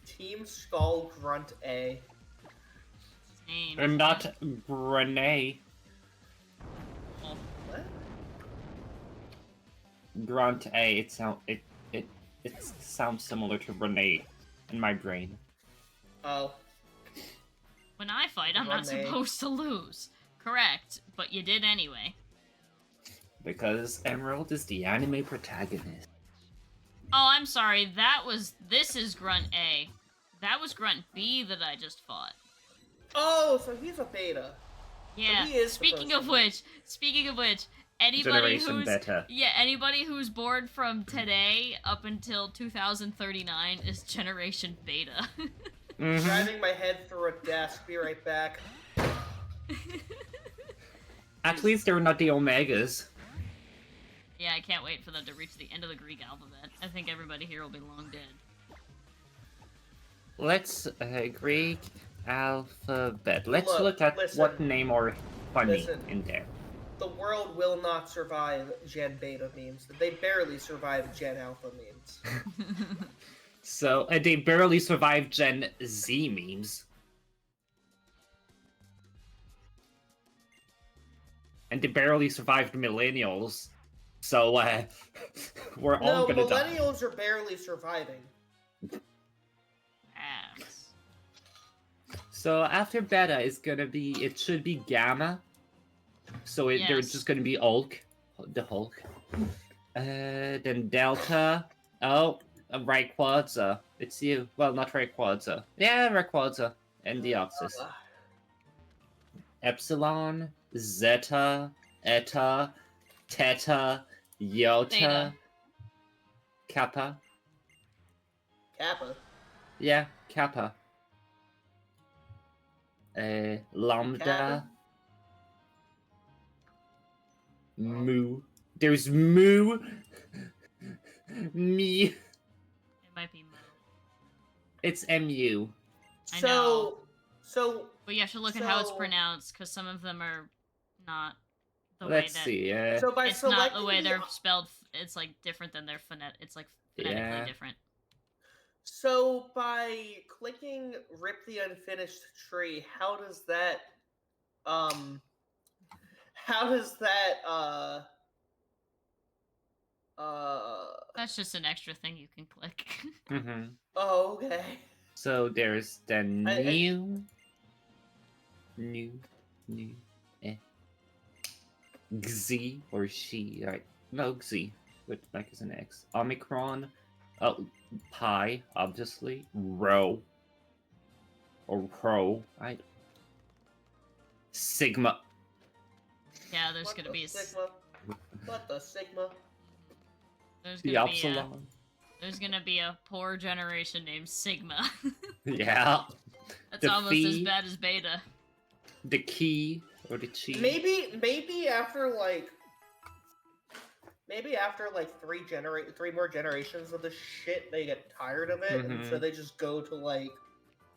Team Skull Grunt A. Name. I'm not Renee. Oh. What? Grunt A. It sounds similar to Renee in my brain. Oh. When I fight, I'm not Renee. supposed to lose. Correct, but you did anyway. Because Emerald is the anime protagonist. Oh, I'm sorry. This is Grunt A. That was Grunt B that I just fought. Oh, so he's a beta. Yeah. he is Speaking supposed of which, anybody Generation who's Beta. anybody who's bored from today up until 2039 is Generation Beta. Mhm. Driving my head through a desk. Be right back. At least they're not the Omegas. Yeah, I can't wait for them to reach the end of the Greek alphabet. I think everybody here will be long dead. Let's Greek alphabet. Let's look at listen. what name are funny Listen. in there. The world will not survive Gen Beta memes. They barely survive Gen Alpha memes. So they barely survived Gen Z memes. And they barely survived millennials. So we're all No, gonna die. millennials are barely surviving. Ass. So after beta is gonna be, it should be gamma. So they're Yes. just gonna be Hulk, the Hulk. Then delta. Oh, Rayquaza. It's you. Well, not Rayquaza. Yeah, Rayquaza. And Deoxys. Epsilon, Zeta, Eta, Theta, Iota, Theta. Kappa. Kappa. Yeah, Kappa. Lambda. Kappa. Mu. There's Mu. Me. It might be Mo. It's MU. I know. So But you have to look at how it's So- pronounced, because some of them are not the Let's way that... see. so by It's not selecting the way they're spelled. It's like different than their phonet. It's like phonetically Yeah. different. So by clicking rip the unfinished tree, how does that That's just an extra thing you can click. hmm oh, okay. So there's the I- new, Xi or she, right? No, Xi, with like is an X. Omicron, Pi, obviously. Rho, or Rho, Sigma. Yeah, there's What gonna the be Sigma? What the Sigma? there's The gonna be Epsilon. there's gonna be a poor generation named Sigma. Yeah. That's The almost as Phi. bad as Beta. The key or the chi. Maybe after three more generations of this shit, they get tired of it, and so Mhm. they just go to like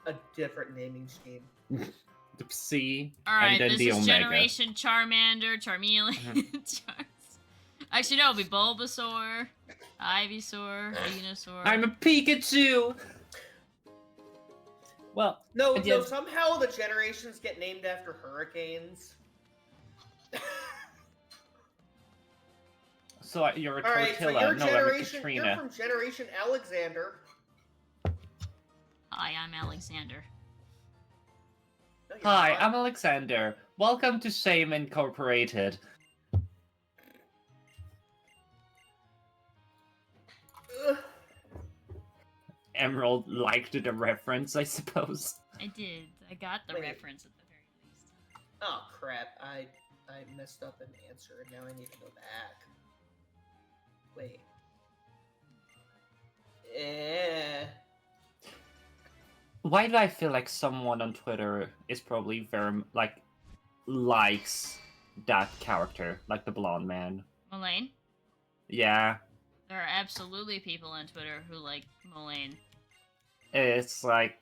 a different naming scheme. The C. All right, and then this the is Omega. Generation Charmander, Charmeleon. Mhm. Chars. Actually, no, it'll be Bulbasaur, Ivysaur, Venusaur. I'm a Pikachu! Well, No, and no. yet- Somehow the generations get named after hurricanes. so you're a All right, so Tortilla. your No, I'm a generation, Katrina. you're from Generation Alexander. Hi, I'm Alexander. No, you're Hi, not. I'm Alexander. Welcome to Shame Incorporated. Ugh. Emerald liked the reference, I suppose. I did. I got the Wait. reference at the very least. Oh crap! I messed up an answer, and now I need to go back. Wait. Why do I feel like someone on Twitter is probably very, like, likes that character, like the blonde man? Mullane? Yeah, There are absolutely people on Twitter who like Mullane. it's like...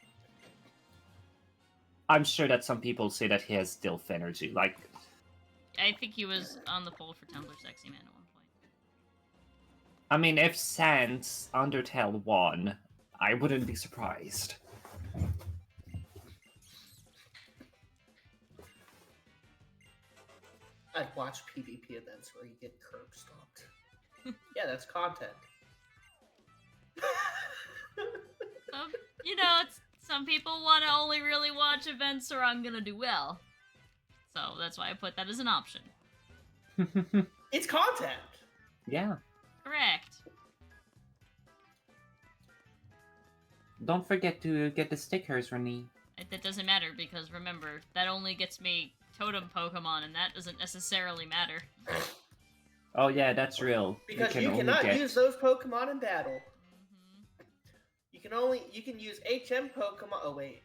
I'm sure that some people say that he has DILF energy, like... I think he was on the poll for Tumblr Sexy Man at one point. I mean, if Sans Undertale won, I wouldn't be surprised. I'd watch PvP events where you get curb stomped. Yeah, that's content. You know, some people want to only really watch events or I'm gonna do well. So that's why I put that as an option. It's content. Yeah. Correct. Don't forget to get the stickers, Renee. That doesn't matter because remember, that only gets me Totem Pokemon and that doesn't necessarily matter. Oh yeah, that's real. Because can you only cannot get... use those Pokemon in battle. Mhm. You can use HM Pokemon. Oh wait.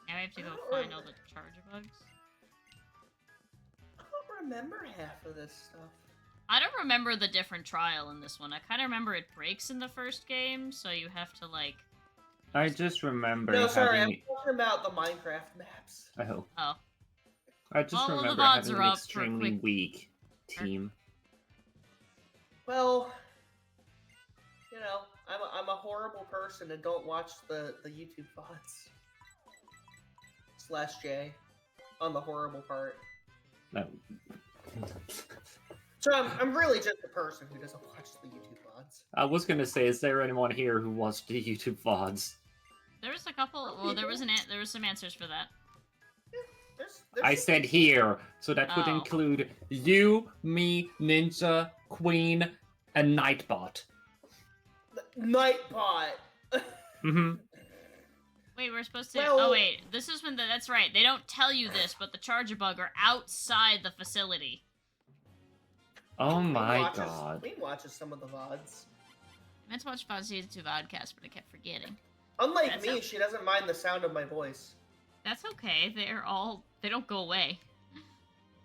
Now I have to go find all the charger bugs. I don't remember half of this stuff. I don't remember the different trial in this one. I kind of remember it breaks in the first game, so you have to like... I just remember No, sorry, I'm having... talking about the Minecraft maps. Oh. Oh. I just All of the remember VODs having are an up for extremely quick- weak team. Well, you know, I'm a horrible person and don't watch the YouTube VODs. /J on the horrible part. No. So I'm really just a person who doesn't watch the YouTube VODs. I was gonna say, is there anyone here who watched the YouTube VODs? There was a couple... Well, there was some answers for that. There's I said here, so that would Oh. include you, me, Ninja, Queen, and Nightbot. Nightbot. Mm-hmm. Wait, we're supposed to... Well- Oh, wait. This is when... That's right. They don't tell you this, but the charger bug are outside the facility. Oh my Queen god. Queen watches some of the VODs. I meant to watch Season 2 podcast, but I kept forgetting. Unlike That's me, okay. she doesn't mind the sound of my voice. That's okay. They don't go away.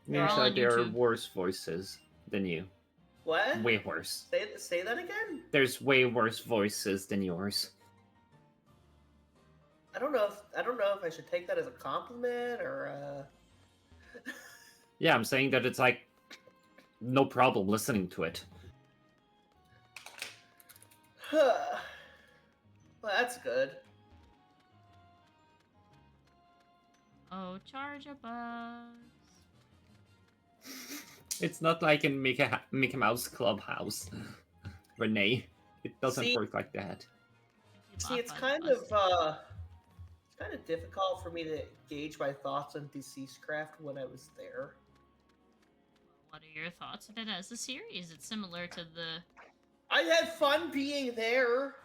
They're all Ninja, on there are YouTube. worse voices than you. What? Way worse. Say that again? There's way worse voices than yours. I don't know if I should take that as a compliment or Yeah, I'm saying that it's like no problem listening to it. well, that's good. Oh, charger bugs. It's not like in Mickey Mouse Clubhouse, Renee. It doesn't See- work like that. See, it's kind of difficult for me to gauge my thoughts on Deceased Craft when I was there. What are your thoughts of it as a series? It's similar to the... I had fun being there.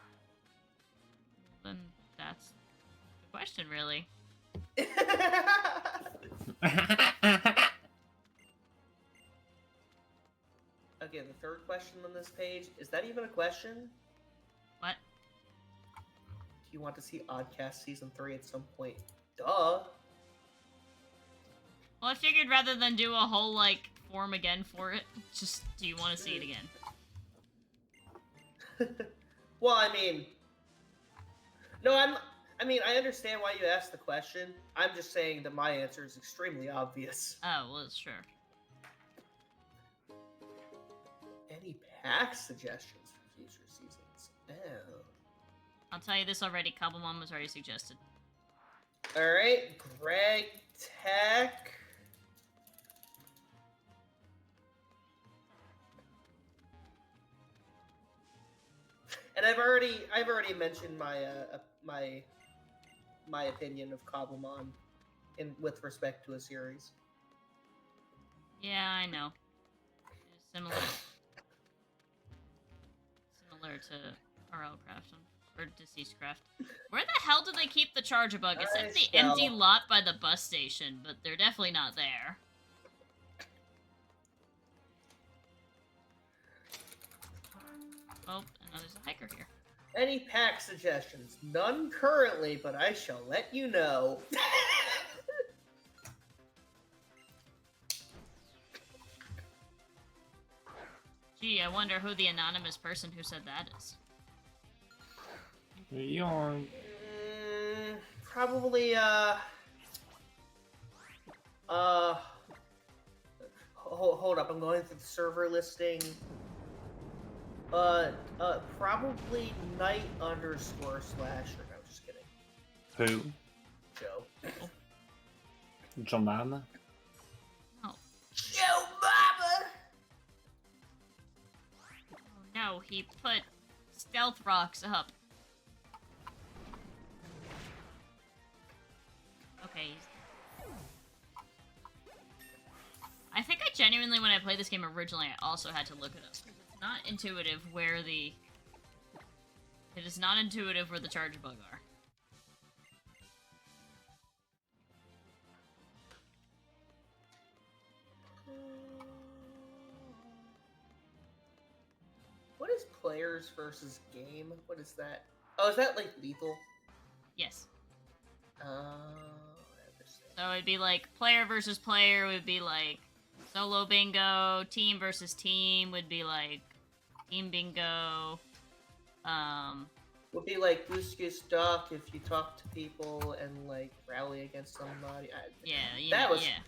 Then that's the question, really. Okay, the third question on this page, is that even a question? What? Do you want to see Oddcast Season 3 at some point? Duh. Well, I figured rather than do a whole, like, form again for it? Just, do you want to see it again? Well, I mean, no, I mean, I understand why you asked the question. I'm just saying that my answer is extremely obvious. Oh, well, sure. Any pack suggestions for future seasons? Oh. I'll tell you this already. Cobblemon was already suggested. All right, Greg Tech. And I've already mentioned my opinion of Cobblemon with respect to a series. Yeah, I know. It's similar to RL Craft or Deceased Craft. Where the hell do they keep the Charger Bug? It says the empty lot by the bus station, but they're definitely not there. Oh, and there's a hiker here. Any pack suggestions? None currently, but I shall let you know. Gee, I wonder who the anonymous person who said that is. Yarn. Probably, hold up, I'm going through the server listing. Probably Knight_Slasher. No, just kidding. Who? Joe. Jemima? Oh. Joe Mama! Oh no, he put stealth rocks up. Okay. I think I genuinely, when I played this game originally, I also had to look it up. It's not intuitive where the... It is not intuitive where the Charger Bug are. What is players versus game? What is that? Oh, is that like lethal? Yes. I understand. So it'd be like player versus player would be like solo bingo, team versus team would be like team bingo. Would be like Goose Goose Duck if you talk to people and like rally against somebody. Yeah, that was. Yeah.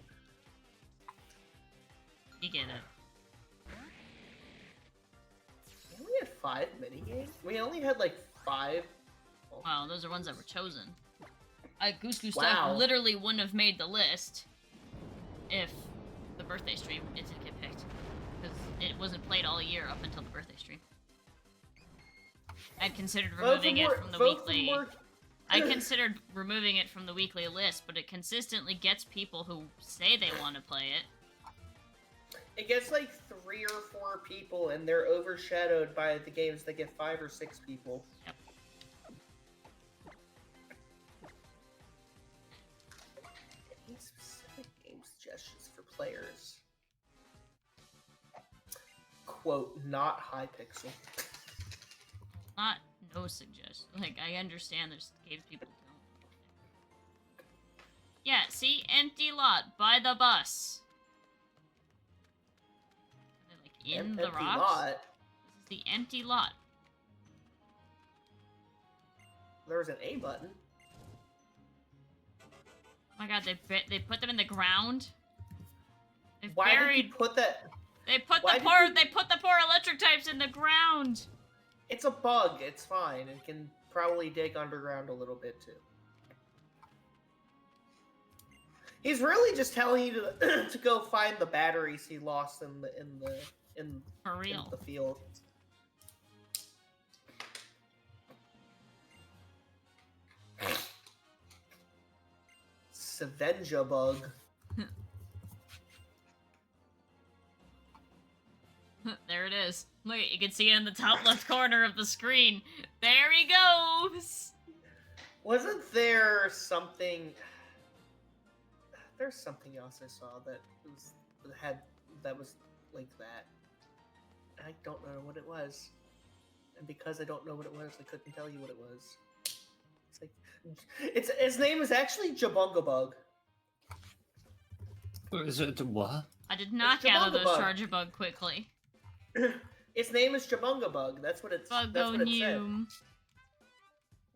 You get it. We only had 5 minigames? We only had like 5. Wow, those are ones that were chosen. Goose Goose Wow. Duck literally wouldn't have made the list if the birthday stream didn't get picked. Because it wasn't played all year up until the birthday stream. I'd considered removing it from the weekly... I considered removing it from the weekly list, but it consistently gets people who say they want to play it. It gets like 3 or 4 people, and they're overshadowed by the games that get 5 or 6 people. Yep. Any specific game suggestions for players? Quote, not Hypixel. Not no suggestion. Like, I understand there's games people don't. Yeah, see? Empty lot by the bus. Are they, like, in the Empty rocks? lot. This is the empty lot. There was an A button. Oh my god, they put them in the ground? They Why buried... did you put that? They put Why the did poor you- they put the poor electric types in the ground. It's a bug. It's fine. It can probably dig underground a little bit too. He's really just telling you to to go find the batteries he lost in For real. the field. Savenja bug. There it is. Look, you can see it in the top left corner of the screen. There he goes. Wasn't there something? There's something else I saw that was like that. I don't know what it was, and because I don't know what it was, I couldn't tell you what it was. It's like his name is actually Jabunga Bug. Is it what? I did not It's gather those Jabungabug. charger bug quickly. Its name is Jabungabug. That's what it's. That's what it said. Bugonium.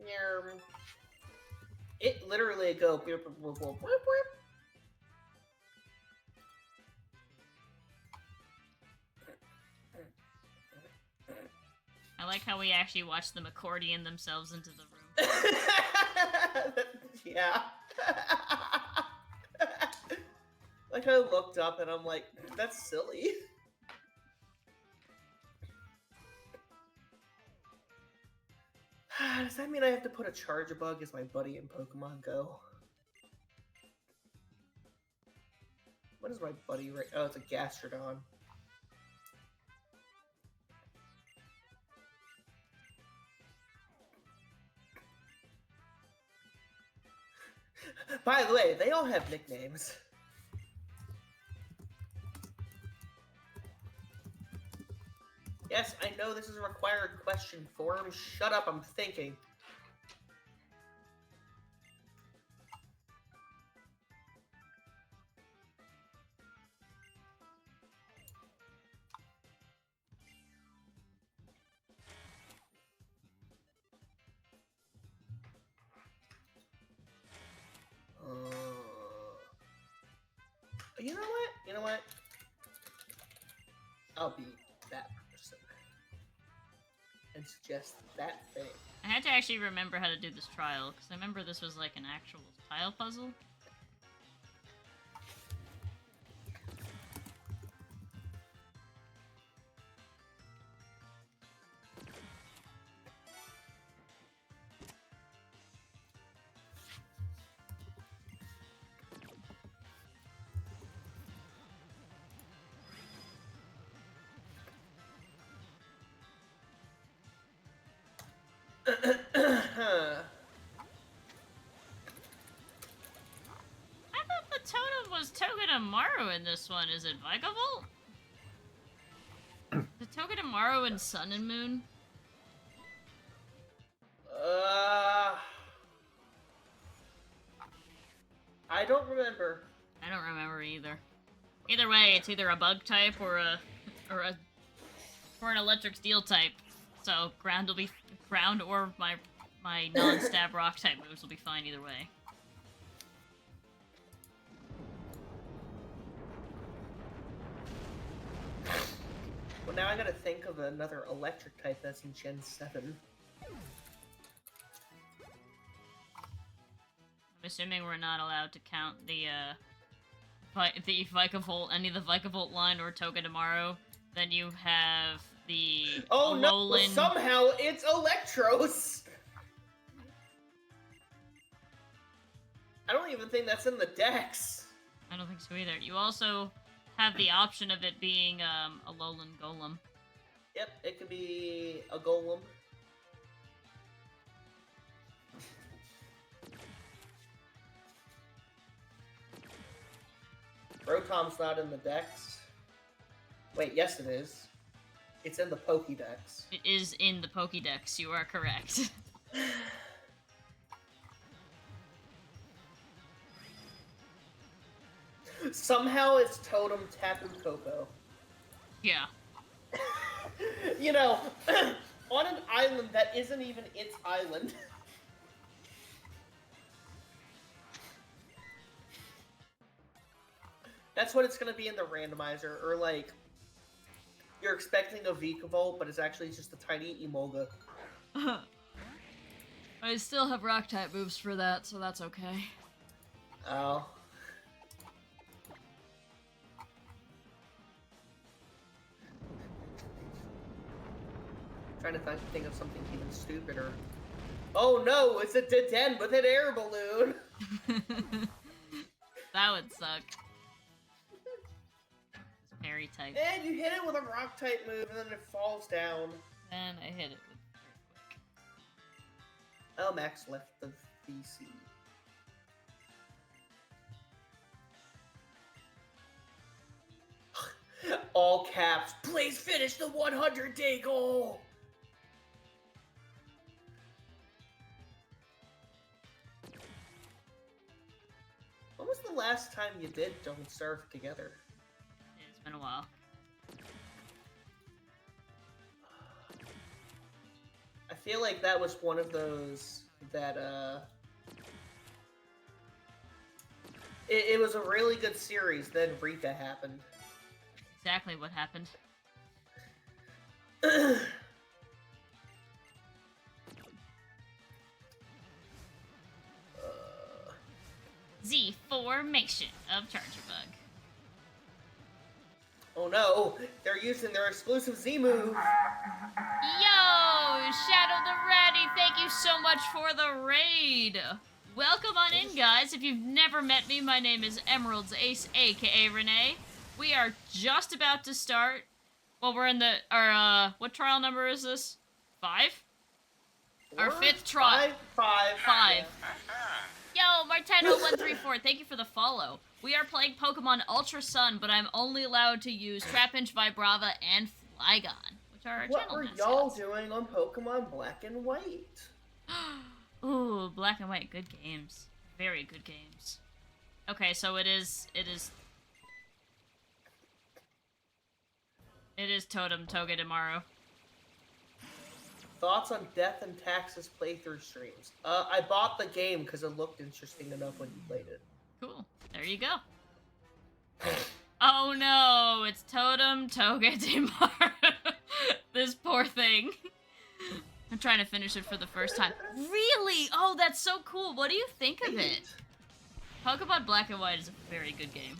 Nyarm. It literally go. Beep, beep, beep, beep, beep, beep. I like how we actually watched them accordion themselves into the room. Yeah. Like I looked up and I'm like, that's silly. Does that mean I have to put a charge bug as my buddy in Pokemon Go? What is my buddy right? Oh, it's a Gastrodon. By the way, they all have nicknames. Yes, I know this is a required question form. Shut up, I'm thinking. You know what? You know what? I'll be that person and suggest that thing. I had to actually remember how to do this trial, because I remember this was like an actual tile puzzle. I thought the totem was Togedemaru in this one. Is it Vikavolt? The Togedemaru in Sun and Moon? I don't remember. I don't remember either. Either way, it's either a bug type or an electric steel type. So ground will be ground, or my non-stab rock type moves will be fine either way. Well, now I gotta think of another electric type that's in Gen 7. I'm assuming we're not allowed to count the Vikavolt, any of the Vikavolt line or Togedemaru. Then you have the no! Somehow it's Electros! I don't even think that's in the Dex. I don't think so either. You also have the option of it being a Alolan Golem. Yep, it could be a Golem. Rotom's not in the Dex. Wait, yes it is. It's in the Pokédex. It is in the Pokédex, you are correct. Somehow it's Totem, Tapu Koko. Yeah. You know, on an island that isn't even its island. That's what it's gonna be in the randomizer, or like, you're expecting a Vikavolt, but it's actually just a tiny Emolga. I still have rock type moves for that, so that's okay. Oh. Trying to think of something even stupider. Oh no, it's a Deden with an air balloon! That would suck. It's parry type. And you hit it with a rock type move and then it falls down. Then I hit it with Oh, Max left the VC. All caps, please finish the 100-day goal! Oh was the last time you did Don't Starve together? It's been a while. I feel like that was one of those that, It was a really good series, then Rika happened. Exactly what happened. Z formation of Charger Bug. Oh no, they're using their exclusive Z move. Yo, Shadow the Ratty, thank you so much for the raid. Welcome on in, guys. If you've never met me, my name is Emerald's Ace, aka Renee. We are just about to start. Well, we're in our what trial number is this? 5? Our 5th trial. Five. Yo, Martino134, thank you for the follow. We are playing Pokemon Ultra Sun, but I'm only allowed to use Trapinch, Vibrava, and Flygon, which are our What channel were mascots. y'all doing on Pokemon Black and White? Ooh, Black and White, good games. Very good games. Okay, so it is Totem Toga tomorrow. Thoughts on Death and Taxes playthrough streams? I bought the game because it looked interesting enough when you played it. Cool. There you go. Oh no, it's Totem Toga tomorrow. This poor thing. I'm trying to finish it for the first time. Really? Oh, that's so cool. What do you think of it? Pokemon Black and White is a very good game.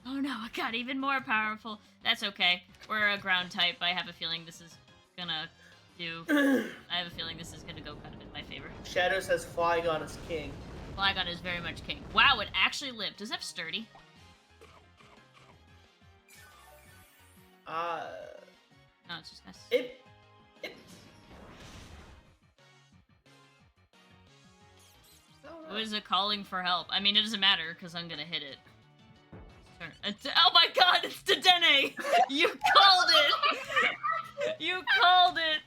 Oh no, it got even more powerful. That's okay. We're a ground type. I have a feeling this is gonna do... I have a feeling this is gonna go kind of in my favor. Shadow says Flygon is king. Flygon is very much king. Wow, it actually lived. Does it have sturdy? No, it's just nice. It Who is it calling for help? I mean, it doesn't matter, because I'm gonna hit it. Oh my god, it's Dedenne! You called it! You called it!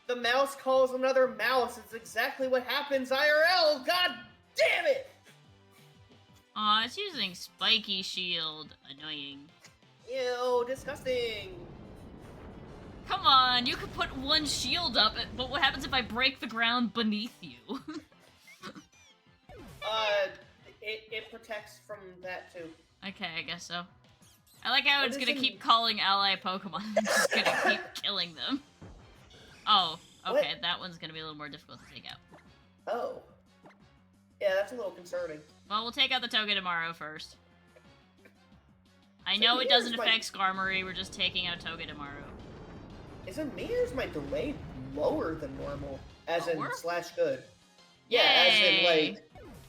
The mouse calls another mouse. It's exactly what happens IRL. God damn it! Aw, it's using Spiky Shield. Annoying. Ew, disgusting. Come on, you could put one shield up, but what happens if I break the ground beneath you? It protects from that too. Okay, I guess so. I like how it's gonna isn't- keep calling ally Pokemon. I'm just gonna keep killing them. Oh, okay, What? that one's gonna be a little more difficult to take out. Oh. Yeah, that's a little concerning. Well, we'll take out the Toga tomorrow first. I So know it here's doesn't my- affect Skarmory, we're just taking out Toga tomorrow. Is it me or is my delay lower than normal? As in Lower? / good. Yeah, Yay!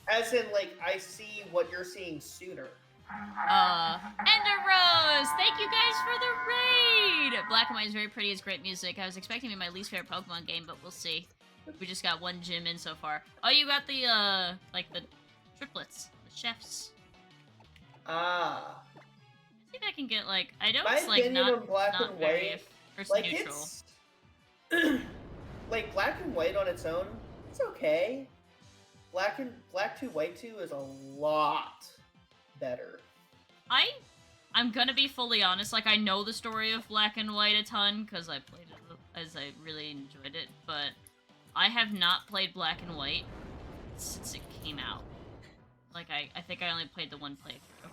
as in like I see what you're seeing sooner. Ender Rose! Thank you guys for the raid! Black and White is very pretty, it's great music. I was expecting it to be my least favorite Pokemon game, but we'll see. We just got one gym in so far. Oh, you got the, like the triplets, the chefs. Ah. See if I can get, like, I know My it's, like, opinion not, on Black not and very White, first like neutral. it's like Black and White on its own, it's okay. Black 2 White 2 is a lot better. I'm gonna be fully honest, like, I know the story of Black and White a ton, because I played it, as I really enjoyed it, but I have not played Black and White since it came out. Like, I think I only played the one playthrough.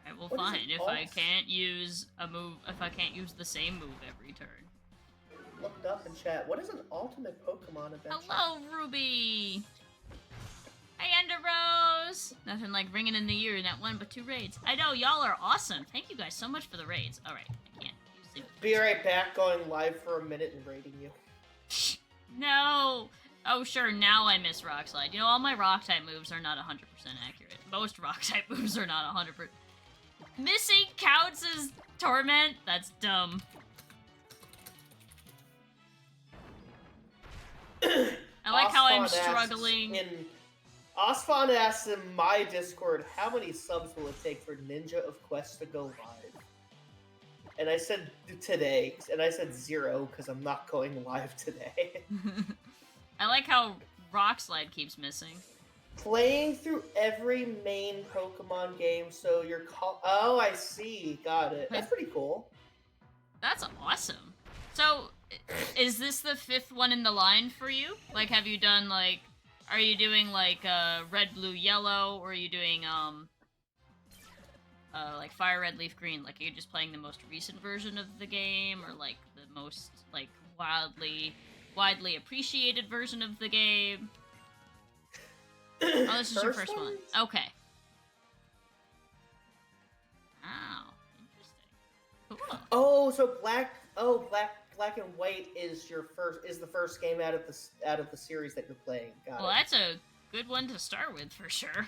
Alright, well What is fine, it, if I alt? can't use a move, if I can't use the same move every turn. Looked up in chat. What is an ultimate Pokemon adventure? Hello, Ruby! Hey, Ender Rose! Nothing like bringing in the year, not one but 2 raids. I know, y'all are awesome. Thank you guys so much for the raids. Alright, I can't use it. Be right back, going live for a minute and rating you. No! Oh, sure, now I miss Rock Slide. You know, all my Rock type moves are not 100% accurate. Most Rock type moves are not 100%. Missing counts as Torment? That's dumb. I like how I'm Osfon asks struggling. in Osfon asked in my Discord, how many subs will it take for Ninja of Quest to go live? And I said today, and I said 0 because I'm not going live today. I like how Rockslide keeps missing. Playing through every main Pokemon game, so you're oh, I see. Got it. That's pretty cool. That's awesome. So, is this the 5th one in the line for you? Like, have you done, like... Are you doing, like, red, blue, yellow? Or are you doing, like, fire, red, leaf, green? Like, are you just playing the most recent version of the game? Or, like, the most, like, widely appreciated version of the game? Oh, this is your first one. Okay. Wow. Interesting. Cool. Oh, so black and white is the first game out of the series that you're playing. Got Well, it. that's a good one to start with for sure.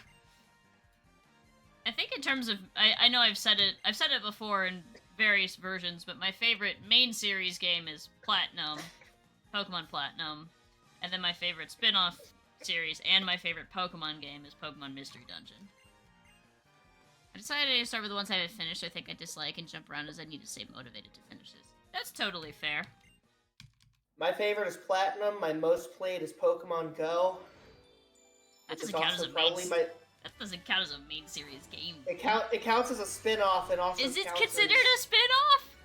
I think in terms of I know I've said it before in various versions, but my favorite main series game is Platinum, Pokemon Platinum, and then my favorite spin-off series and my favorite Pokemon game is Pokemon Mystery Dungeon. I decided to start with the ones I haven't finished. I think I dislike and jump around as I need to stay motivated to finish this. That's totally fair. My favorite is Platinum. My most played is Pokemon Go. That Which doesn't is count as also a main. probably my. That doesn't count as a main series game. It counts as a spin-off and also. Is it counts considered as... a spin-off?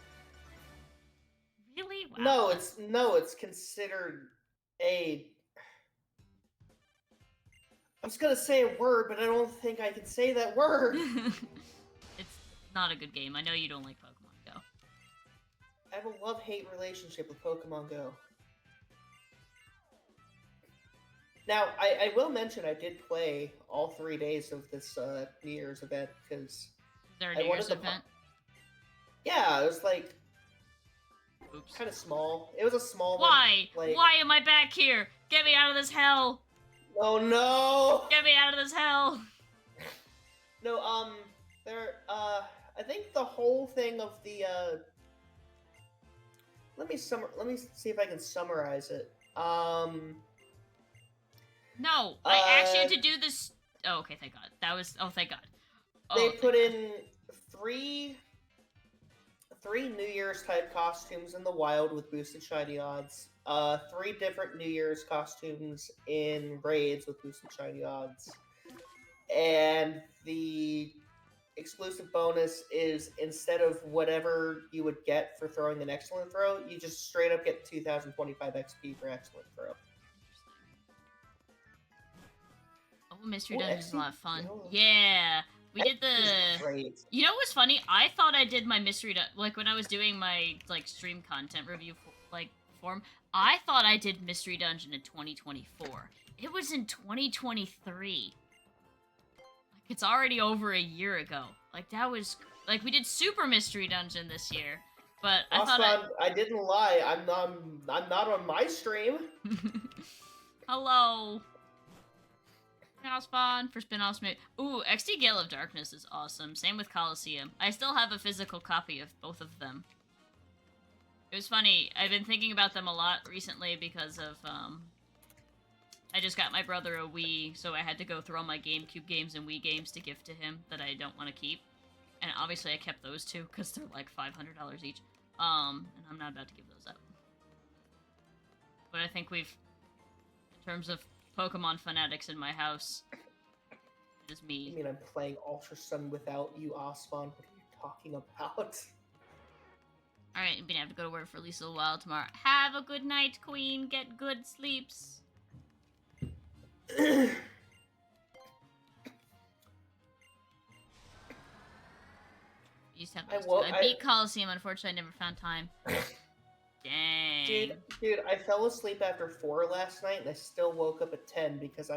Really? Wow. No, it's considered a. I was gonna say a word, but I don't think I can say that word. It's not a good game. I know you don't like Pokemon Go. I have a love-hate relationship with Pokemon Go. Now, I will mention I did play all 3 days of this New Year's event because Is there a I New wanted Year's to. event? Yeah, it was like Oops. kind of small. It was a small one. Why? Like, Why am I back here? Get me out of this hell! oh no! Get me out of this hell! No, I think the whole thing of the let me see if I can summarize it. No, I asked you to do this. Oh, okay, thank God. Oh, thank God. Oh, They thank put God. in three New Year's type costumes in the wild with boosted shiny odds. 3 different New Year's costumes in raids with boosted shiny odds. And the exclusive bonus is instead of whatever you would get for throwing an excellent throw, you just straight up get 2025 XP for excellent throw. Oh, Mystery Ooh, Dungeon is a XP? lot of fun. Yeah. Yeah. We did It's the... great. You know what's funny? I thought I did my Mystery Dungeon... Like, when I was doing my, like, stream content review, form, I thought I did Mystery Dungeon in 2024. It was in 2023. Like, it's already over a year ago. Like, that was... Like, we did Super Mystery Dungeon this year. But I thought I didn't lie. I'm not on my stream. Hello. Now spawn for spin-offs. Ooh, XD Gale of Darkness is awesome. Same with Coliseum. I still have a physical copy of both of them. It was funny. I've been thinking about them a lot recently because of, I just got my brother a Wii, so I had to go through all my GameCube games and Wii games to gift to him that I don't want to keep. And obviously I kept those two because they're like $500 each. And I'm not about to give those up. But I think we've, in terms of Pokemon fanatics in my house, it is me. I mean, I'm playing Ultra Sun without you, Osmond. What are you talking about? Alright, I'm gonna have to go to work for at least a little while tomorrow. Have a good night, Queen. Get good sleeps. You used to have those two. I beat Coliseum, unfortunately I never found time. Dang. Dude, I fell asleep after 4 last night, and I still woke up at 10 because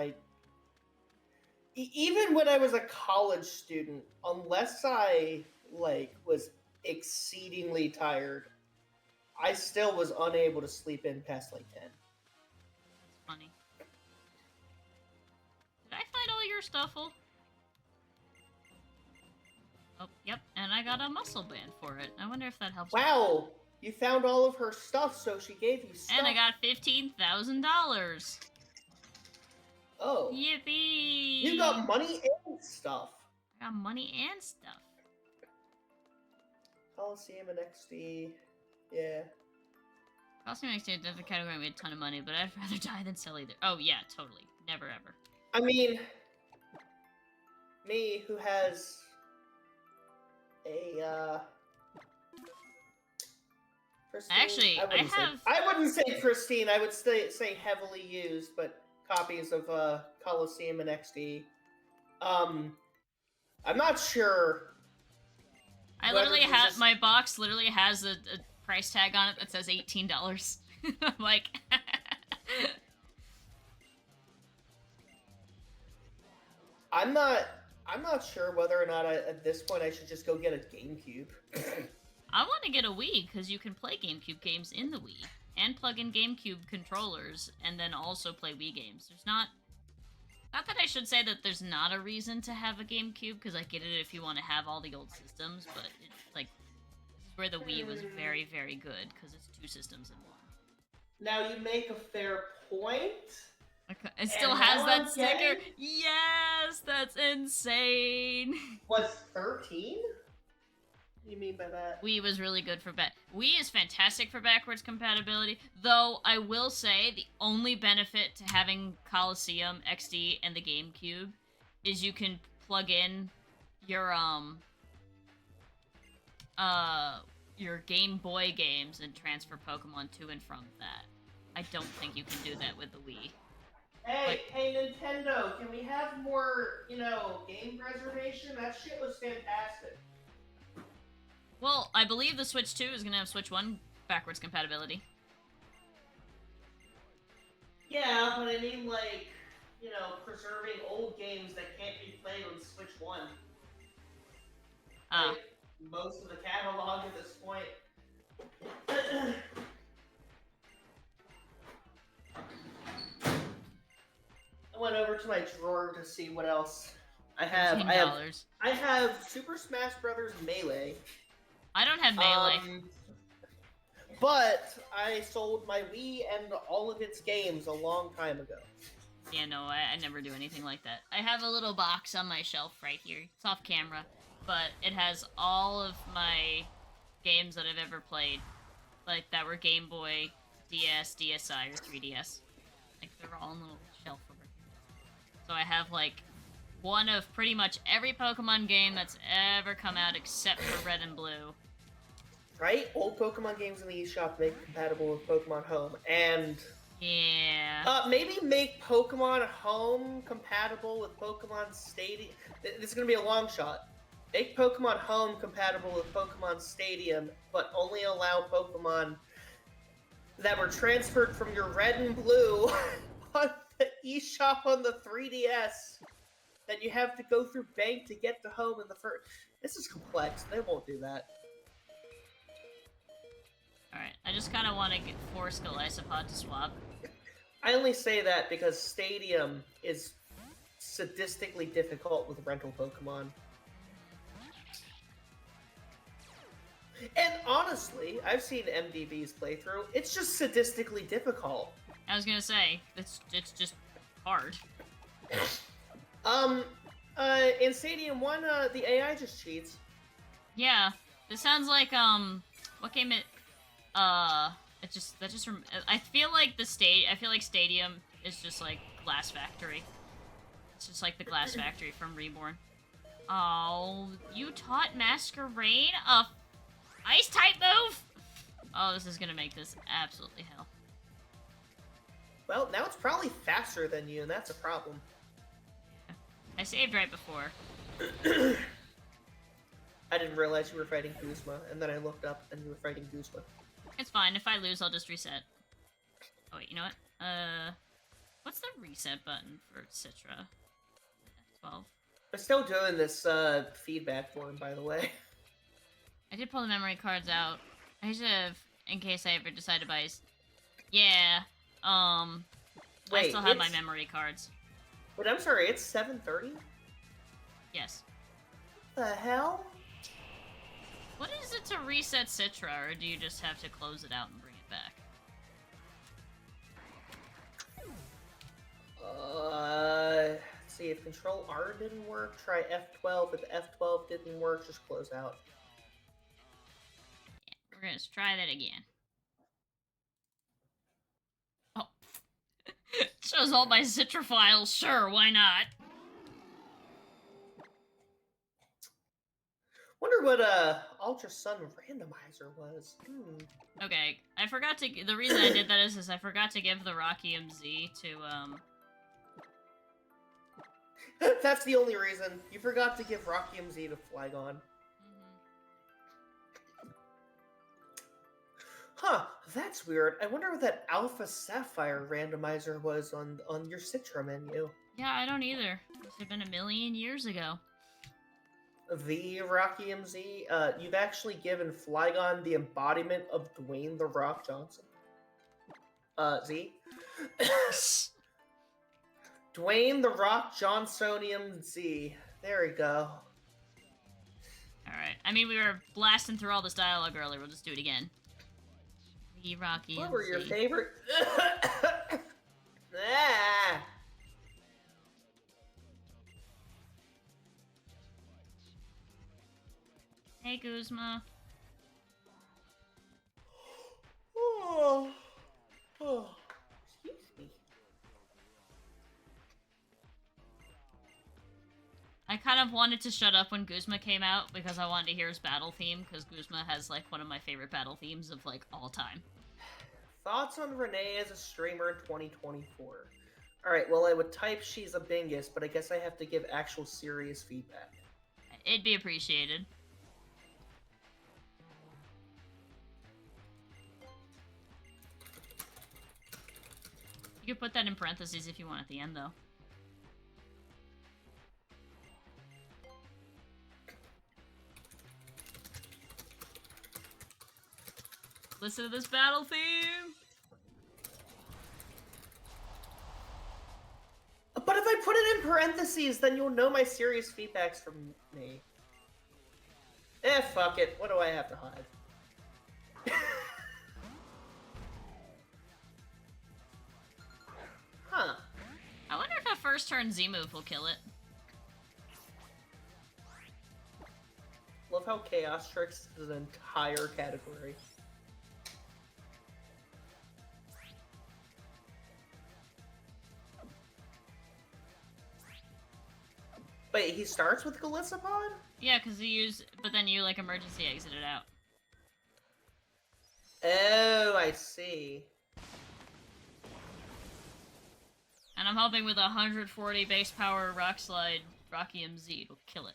even when I was a college student, unless I, was exceedingly tired, I still was unable to sleep in past, 10. That's funny. Did I find all your stuffle? Oh, yep, and I got a muscle band for it. I wonder if that helps. Wow! You found all of her stuff, so she gave you stuff. And I got $15,000. Oh, Yippee! you got money and stuff. I got money and stuff. Coliseum and XD. Yeah. Costing makes it a category with a ton of money, but I'd rather die than sell either. Oh yeah, totally. Never ever. I mean, me who has a pristine, Actually, I wouldn't say pristine. I would say heavily used, but copies of Coliseum and XD. I'm not sure. I literally have my box. Literally has a price tag on it that says $18. I'm like, I'm not sure whether or not at this point I should just go get a GameCube. I want to get a Wii because you can play GameCube games in the Wii and plug in GameCube controllers and then also play Wii games. There's not that I should say that there's not a reason to have a GameCube because I get it if you want to have all the old systems, but it's like this is where the Wii was very, very good because it's two systems in one. Now you make a fair point. Okay. It still has that sticker. Yes, that's insane. Was 13? What do you mean by that? Wii was really good for Wii is fantastic for backwards compatibility, though I will say the only benefit to having Coliseum, XD, and the GameCube is you can plug in your Game Boy games and transfer Pokemon to and from that. I don't think you can do that with the Wii. Hey Nintendo, can we have more, game preservation? That shit was fantastic. Well, I believe the Switch 2 is going to have Switch 1 backwards compatibility. Yeah, but I mean, preserving old games that can't be played on Switch 1. Like, most of the catalog at this point. I went over to my drawer to see what else I have. $15. I have Super Smash Bros. Melee. I don't have Melee. But I sold my Wii and all of its games a long time ago. Yeah, no, I never do anything like that. I have a little box on my shelf right here. It's off camera, but it has all of my games that I've ever played, like that were Game Boy, DS, DSi, or 3DS. Like they're all in a little shelf over here. So I have like one of pretty much every Pokemon game that's ever come out except for Red and Blue. Right? Old Pokemon games in the eShop make it compatible with Pokemon Home, and yeah. Maybe make Pokemon Home compatible with Pokemon Stadium. This is gonna be a long shot. Make Pokemon Home compatible with Pokemon Stadium, but only allow Pokemon that were transferred from your Red and Blue on the eShop on the 3DS that you have to go through bank to get to Home in the first. This is complex. They won't do that. Alright, I just kind of want to force Golisopod to swap. I only say that because Stadium is sadistically difficult with rental Pokemon. And honestly, I've seen MDB's playthrough. It's just sadistically difficult. I was gonna say, it's just hard. In Stadium 1, the AI just cheats. Yeah, this sounds like, what game I feel like Stadium is just like Glass Factory. It's just like the Glass Factory from Reborn. Oh, you taught Masquerain a ice type move? Oh, this is gonna make this absolutely hell. Well, now it's probably faster than you, and that's a problem. I saved right before. I didn't realize you were fighting Guzma, and then I looked up and you were fighting Guzma. It's fine. If I lose, I'll just reset. Oh, wait, you know what? What's the reset button for Citra? F12. I'm still doing this, feedback form, by the way. I did pull the memory cards out. I should have, in case I ever decide to buy... Yeah, Wait, I still have my memory cards. Wait, I'm sorry, it's 7:30? Yes. The hell? What is it to reset Citra, or do you just have to close it out and bring it back? see, if Control R didn't work, try F12. If F12 didn't work, just close out. Yeah, we're gonna try that again. Oh. Shows all my Citra files. Sure, why not? Wonder what Ultra Sun Randomizer was. Okay, I forgot to. The reason I did that is I forgot to give the Rocky MZ to That's the only reason. You forgot to give Rocky MZ to Flygon. Huh, that's weird. I wonder what that Alpha Sapphire randomizer was on your Citra menu. Yeah, I don't either. This had been a million years ago. The Rocky MZ, you've actually given Flygon the embodiment of Dwayne The Rock Johnson. Z? Dwayne The Rock Johnsonium Z. There we go. Alright. I mean, we were blasting through all this dialogue earlier. We'll just do it again. The Rocky What MZ. were your favorite? Ah. Hey, Guzma. Oh. Excuse me. I kind of wanted to shut up when Guzma came out because I wanted to hear his battle theme, because Guzma has, like, one of my favorite battle themes of, like, all time. Thoughts on Renee as a streamer in 2024? Alright, well, I would type she's a bingus, but I guess I have to give actual serious feedback. It'd be appreciated. You could put that in parentheses if you want at the end, though. Listen to this battle theme! But if I put it in parentheses, then you'll know my serious feedbacks from me. Fuck it. What do I have to hide? Huh. I wonder if a first turn Z move will kill it. Love how Chaos Tricks is an entire category. Wait, he starts with Galissapod? Yeah, because but then you, like, emergency exit it out. Oh, I see. And I'm hoping with 140 base power Rock Slide, Rocky MZ, it'll kill it.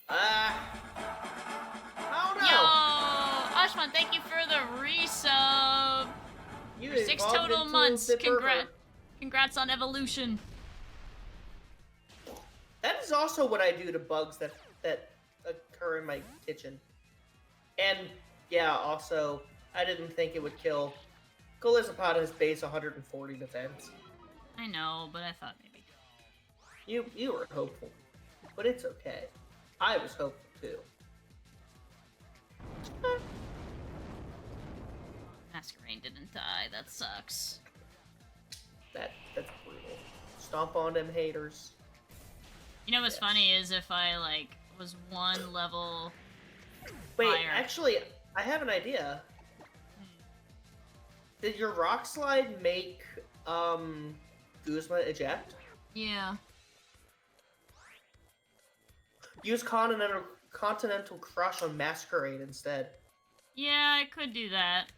I don't know. Yo! Ashman, thank you for the resub! You For 6 evolved total into months. the pervert. Congrats on evolution. That is also what I do to bugs that occur in my kitchen. And yeah, also, I didn't think it would kill. Galissapod has base 140 defense. I know, but I thought maybe. You were hopeful, but it's okay. I was hopeful too. Masquerain didn't die. That sucks. That's brutal. Stomp on them haters. You know what's Yes. funny is if I, like, was one level Wait, higher. actually, I have an idea. Did your Rock Slide make Guzma eject? Yeah. Use Continental Crush on Masquerade instead. Yeah, I could do that.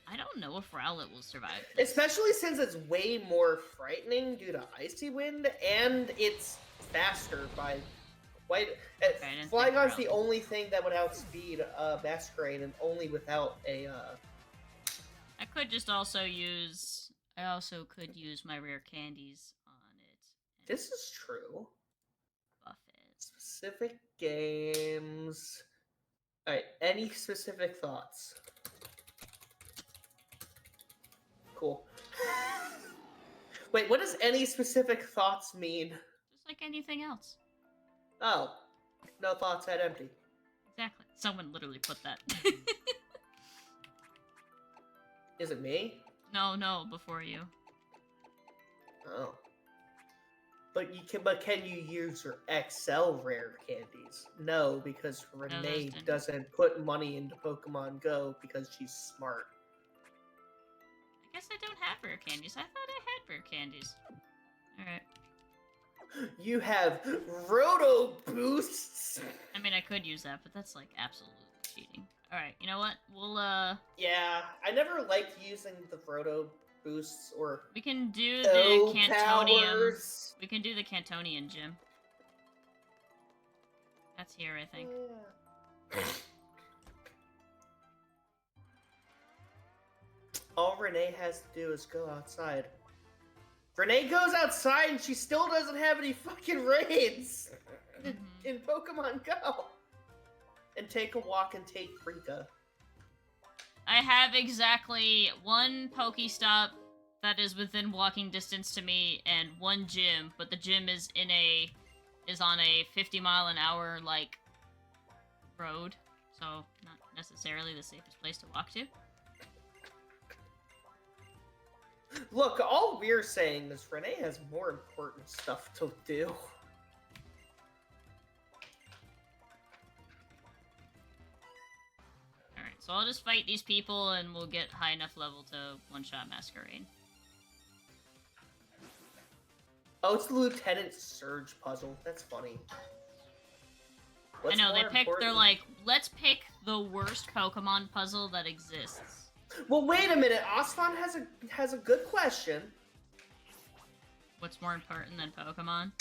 I don't know if Rowlet will survive this. Especially since it's way more frightening due to Icy Wind, and it's faster by quite... I didn't think Flygon's the Rowlet- only thing that would outspeed Masquerade, and only without a... I could just also use... I also could use my rare candies on it. This is true. Buff it. Specific games... Alright, any specific thoughts? Cool. Wait, what does any specific thoughts mean? Just like anything else. Oh, no thoughts, head empty. Exactly. Someone literally put that. Is it me? No, before you. Oh. But can you use your XL rare candies? No, because those Renee didn't. doesn't put money into Pokemon Go because she's smart. I guess I don't have rare candies. I thought I had rare candies. Alright. You have Roto Boosts. I mean, I could use that, but that's like absolute cheating. Alright, you know what? We'll, Yeah, I never liked using the Roto Boosts or we can do the O Cantonium. powers. We can do the Cantonian gym. That's here, I think. All Renee has to do is go outside. Renee goes outside and she still doesn't have any fucking raids in Pokemon Go. And take a walk and take Rika. I have exactly one Pokestop that is within walking distance to me and one gym, but the gym is on a 50-mile-an-hour like road, so not necessarily the safest place to walk to. Look, all we're saying is Renee has more important stuff to do. Alright, so I'll just fight these people and we'll get high enough level to one-shot Masquerade. Oh, it's the Lieutenant Surge puzzle. That's funny. I know, they're like, let's pick the worst Pokemon puzzle that exists. Well, wait a minute. Osfon has a good question. What's more important than Pokemon?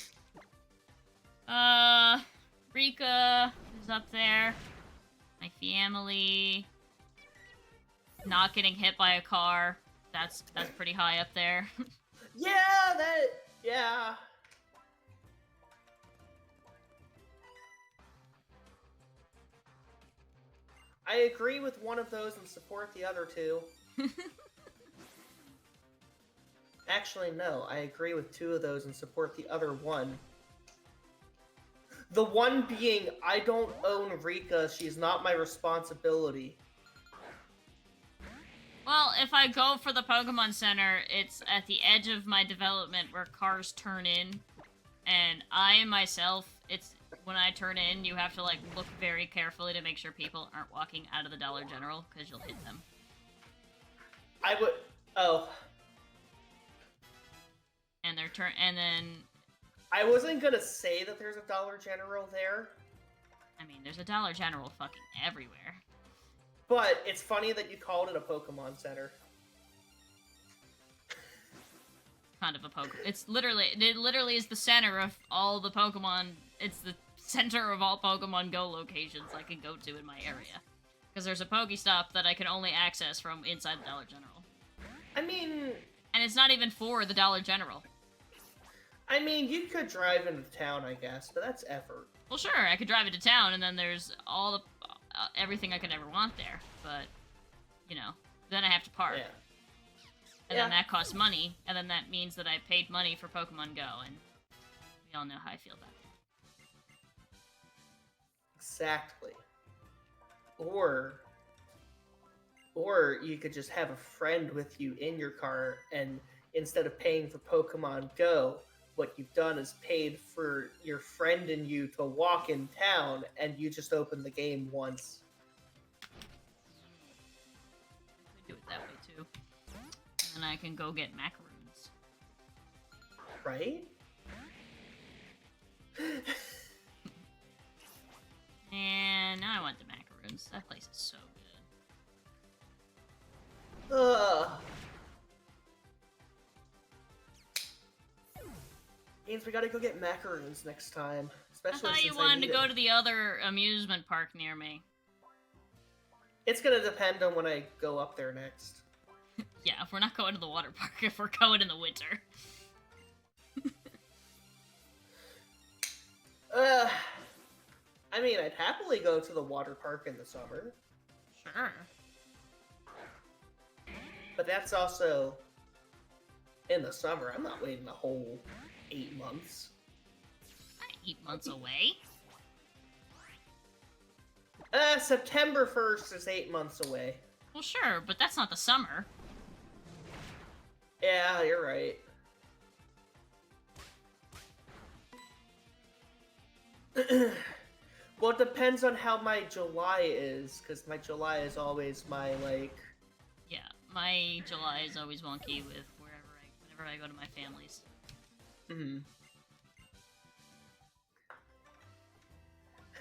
Rika is up there. My family. Not getting hit by a car. That's pretty high up there. Yeah. I agree with one of those and support the other two. Actually, no. I agree with two of those and support the other one. The one being, I don't own Rika. She's not my responsibility. Well, if I go for the Pokemon Center, it's at the edge of my development where cars turn in. And I, myself, when I turn in, you have to, like, look very carefully to make sure people aren't walking out of the Dollar General, because you'll hit them. Oh. And then... I wasn't gonna say that there's a Dollar General there. I mean, there's a Dollar General fucking everywhere. But it's funny that you called it a Pokemon Center. Kind of a Pokemon. It literally is the center of all the Pokemon. It's the center of all Pokemon Go locations I can go to in my area. Because there's a Pokestop that I can only access from inside the Dollar General. I mean... And it's not even for the Dollar General. I mean, you could drive into town, I guess, but that's effort. Well, sure, I could drive into town, and then there's all the... everything I could ever want there. But, you know, then I have to park. Yeah. And then that costs money, and then that means that I paid money for Pokemon Go, and we all know how I feel about that. Exactly. Or you could just have a friend with you in your car, and instead of paying for Pokemon Go, what you've done is paid for your friend and you to walk in town, and you just open the game once. We do it that way too. And I can go get macaroons. Right? And now I want the macaroons. That place is so good. Ugh. Means we gotta go get macaroons next time. Especially I thought you wanted to go to the other amusement park near me. It's gonna depend on when I go up there next. Yeah, if we're not going to the water park, if we're going in the winter. I mean, I'd happily go to the water park in the summer. Sure. But that's also in the summer. I'm not waiting the whole 8 months. Not 8 months away. September 1st is 8 months away. Well, sure, but that's not the summer. Yeah, you're right. Well, it depends on how my July is, because my July is always my, like... Yeah, my July is always wonky with whenever I go to my family's. Hmm.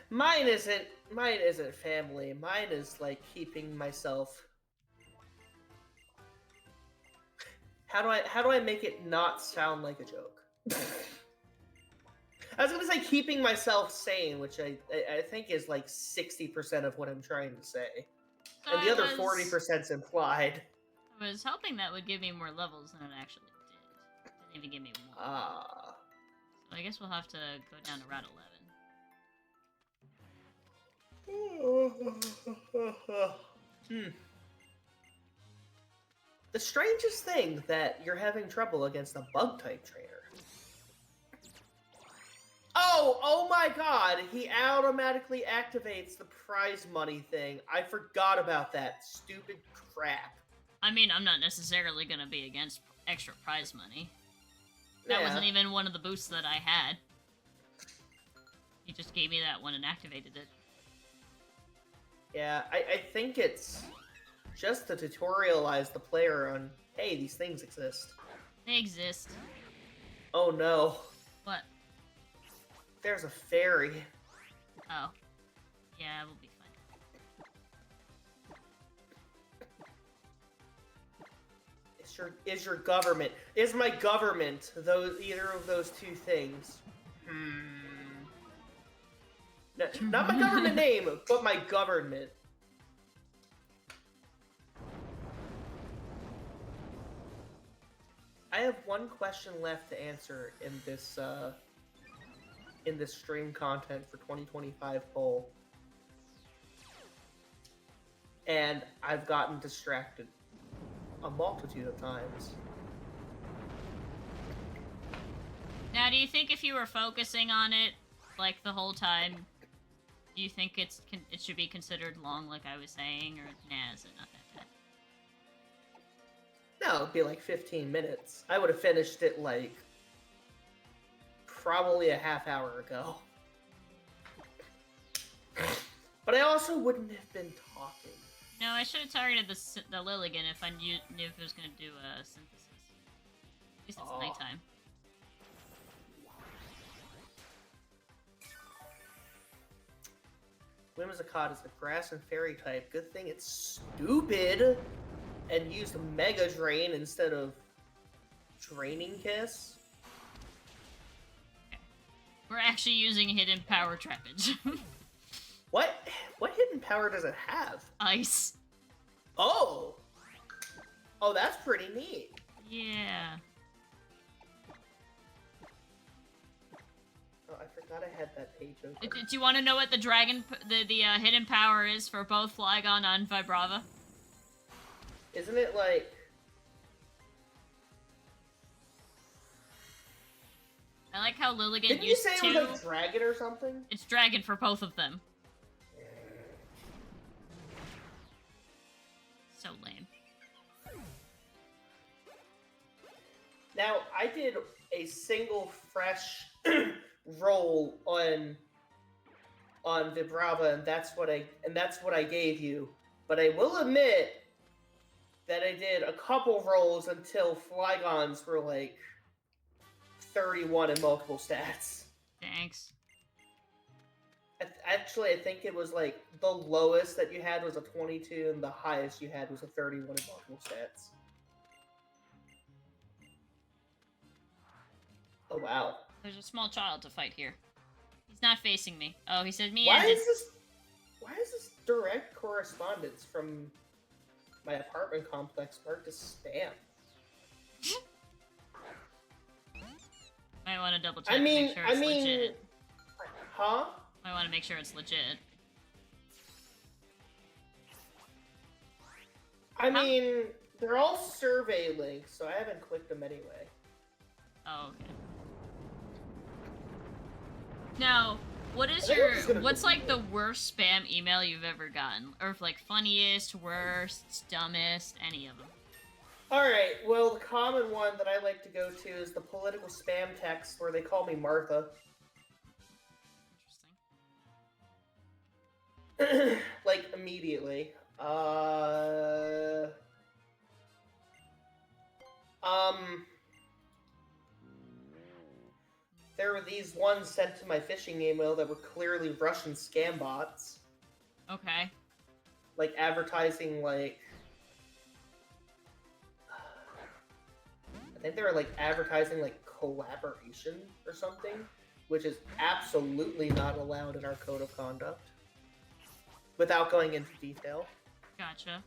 Mine isn't family. Mine is, like, keeping myself... How do I make it not sound like a joke? I was gonna say keeping myself sane, which I think is like 60% of what I'm trying to say. So And the other 40%'s implied. I was hoping that would give me more levels than it actually did. It didn't even give me one. Ah. So I guess we'll have to go down to Route 11. The strangest thing that you're having trouble against a bug-type trainer. Oh my god! He automatically activates the prize money thing. I forgot about that. Stupid crap. I mean, I'm not necessarily gonna be against extra prize money. That wasn't even one of the boosts that I had. He just gave me that one and activated it. Yeah, I think it's just to tutorialize the player on, hey, these things exist. They exist. Oh no. What? There's a fairy. Oh. Yeah, we'll be fine. Is your government. Is my government either of those two things? No, not my government name, but my government. I have one question left to answer in this stream content for 2025 poll. And I've gotten distracted a multitude of times. Now, do you think if you were focusing on it, like, the whole time, do you think it should be considered long, like I was saying, or nah, is it not that bad? No, it'd be like 15 minutes. I would have finished it, like, probably a half hour ago. But I also wouldn't have been talking. No, I should have targeted the Lilligan if I knew if it was going to do a synthesis. At least it's nighttime. Whimsicott is a grass and fairy type. Good thing it's stupid and used Mega Drain instead of Draining Kiss. Okay. We're actually using Hidden Power Trappage. What hidden power does it have? Ice. Oh! Oh, that's pretty neat. Yeah. Oh, I forgot I had that page open. Do you want to know what the hidden power is for both Flygon and Vibrava? Isn't it like... I like how Lilligan Didn't you used say it was like dragon or something? It's dragon for both of them. So lame. Now, I did a single fresh roll on Vibrava, and that's what I gave you. But I will admit that I did a couple rolls until Flygons were like 31 in multiple stats. Thanks. Actually, I think it was like the lowest that you had was a 22, and the highest you had was a 31 in multiple stats. Oh wow! There's a small child to fight here. He's not facing me. Oh, he said me. Why is this direct correspondence from my apartment complex marked as spam? I want to double check to make sure it's legit. Huh? I want to make sure it's legit. I mean, they're all survey links, so I haven't clicked them anyway. Oh, okay. Now, what's like the worst spam email you've ever gotten? Or like funniest, worst, dumbest, any of them? Alright, well, the common one that I like to go to is the political spam text where they call me Martha. Interesting. like immediately. Um, there were these ones sent to my phishing email that were clearly Russian scam bots, Okay. like advertising like. I think they were like advertising like collaboration or something, which is absolutely not allowed in our code of conduct. Without going into detail. Gotcha.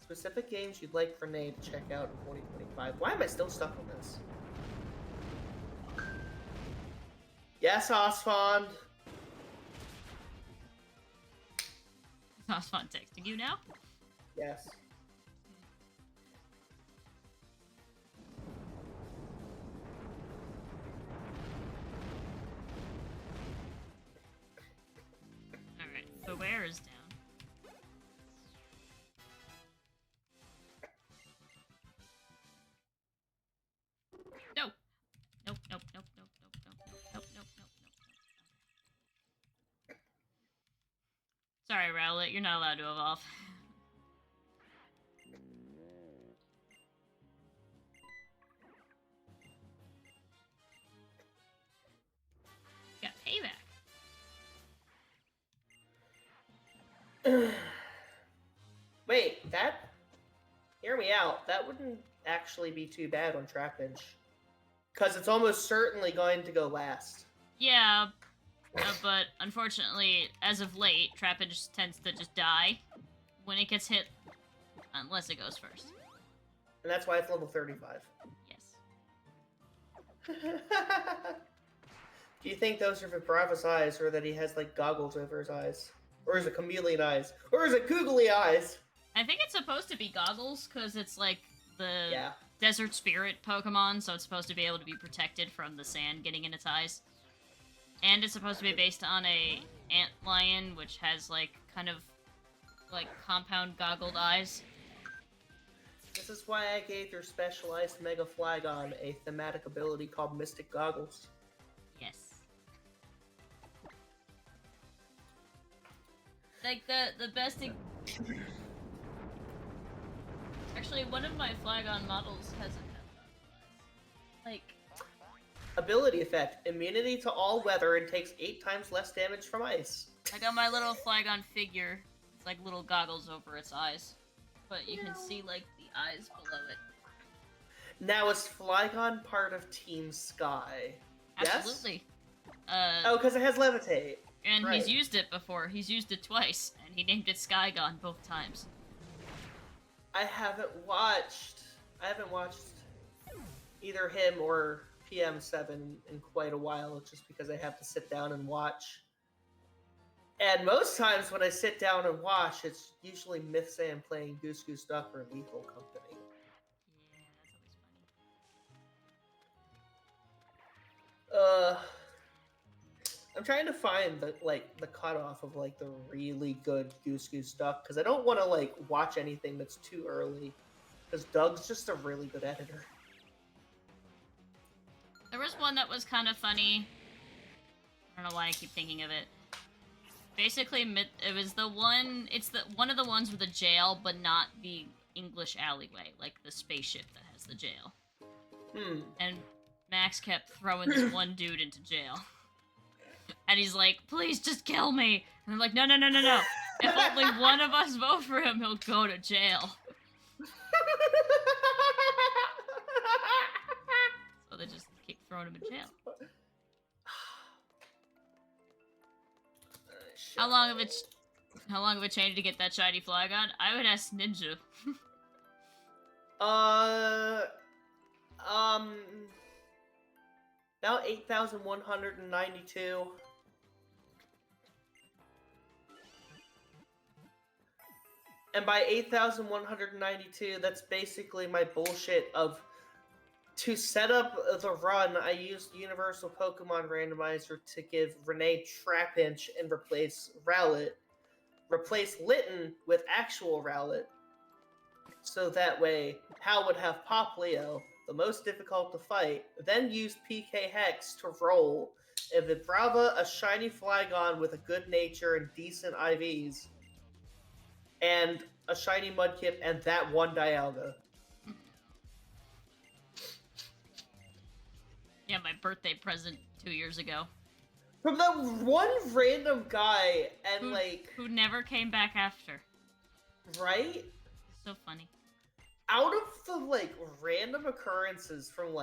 Specific games you'd like Renee to check out in 2025. Why am I still stuck on this? Yes, Osfond. It's not fun texting you now. Yes. Alright, Beware is down. No! Nope, nope, nope, nope, nope, nope, nope, nope, nope, nope. Sorry, Rowlet, you're not allowed to evolve. Got payback. Wait, that... Hear me out. That wouldn't actually be too bad on Trapinch. Because it's almost certainly going to go last. Yeah, but unfortunately, as of late, Trapinch tends to just die when it gets hit, unless it goes first. And that's why it's level 35. Yes. Do you think those are Vibrava's eyes, or that he has, like, goggles over his eyes? Or is it chameleon eyes? Or is it googly eyes? I think it's supposed to be goggles, because it's like the Yeah. desert spirit Pokemon, so it's supposed to be able to be protected from the sand getting in its eyes. And it's supposed to be based on a antlion, which has, like, kind of, like, compound goggled eyes. This is why I gave your specialized Mega Flygon a thematic ability called Mystic Goggles. Yes. Like, the best thing... Actually, one of my Flygon models hasn't had like... Ability effect. Immunity to all weather and takes 8 times less damage from ice. I got my little Flygon figure. It's like little goggles over its eyes. But you can see, like, the eyes below it. Now, is Flygon part of Team Sky? Absolutely. Yes? Oh, because it has Levitate. And right. he's used it before. He's used it twice, and he named it Skygon both times. I haven't watched either him or PM7 in quite a while, just because I have to sit down and watch. And most times when I sit down and watch, it's usually Myth Sam playing Goose Goose Duck or Lethal Company. Yeah, that's always funny. I'm trying to find the cutoff of like the really good Goose Goose Duck, because I don't want to like watch anything that's too early, because Doug's just a really good editor. There was one that was kind of funny. I don't know why I keep thinking of it. Basically, it was the one. It's one of the ones with a jail, but not the English alleyway, like the spaceship that has the jail. And Max kept throwing this one dude into jail, and he's like, "Please, just kill me." And I'm like, "No, no, no, no, no! If only one of us vote for him, he'll go to jail." So they just keep throwing him in jail. How long of a chain to get that shiny Flygon? I would ask Ninja. Now 8,192. And by 8,192, that's basically my bullshit of... To set up the run, I used Universal Pokemon Randomizer to give Renee Trapinch and replace Rowlet. Replace Litten with actual Rowlet. So that way, Hal would have Pop Leo, the most difficult to fight, then use PK Hex to roll, a Vibrava, a shiny Flygon with a good nature and decent IVs, and a shiny Mudkip, and that one Dialga. Yeah, my birthday present 2 years ago. From that one random guy, and who never came back after. Right? So funny. Out of the random occurrences from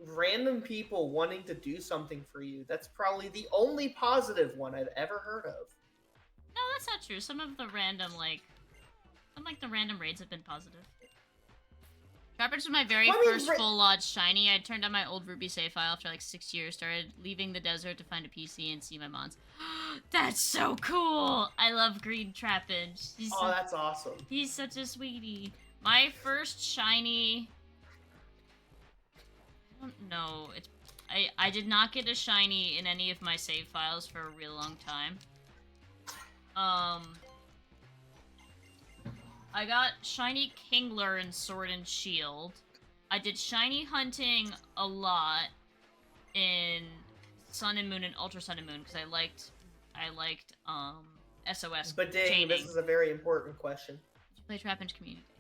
random people wanting to do something for you, that's probably the only positive one I've ever heard of. No, that's not true. Some of the random the random raids have been positive. Trapinch was my very first full lodge shiny. I turned on my old Ruby save file after 6 years, started leaving the desert to find a PC and see my mons. That's so cool! I love green Trapinch. That's awesome. He's such a sweetie. My first shiny... I don't know. I did not get a shiny in any of my save files for a real long time. I got shiny Kingler in Sword and Shield. I did shiny hunting a lot in Sun and Moon and Ultra Sun and Moon because I liked SOS. But dang, chaining. This is a very important question. Did you play Trapinch Community Day?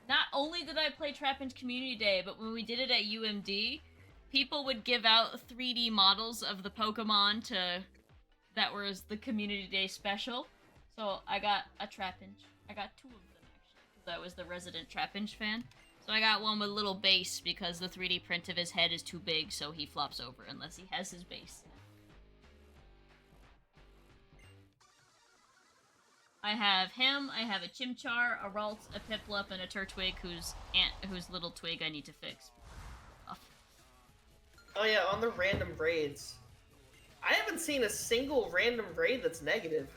Not only did I play Trapinch Community Day, but when we did it at UMD, people would give out 3D models of the Pokemon that was the Community Day special. So I got a Trapinch. I got 2 of them. I was the resident Trapinch fan. So I got one with a little base because the 3D print of his head is too big, so he flops over unless he has his base. I have him, I have a Chimchar, a Ralts, a Piplup, and a Turtwig whose little twig I need to fix. Oh yeah, on the random raids. I haven't seen a single random raid that's negative.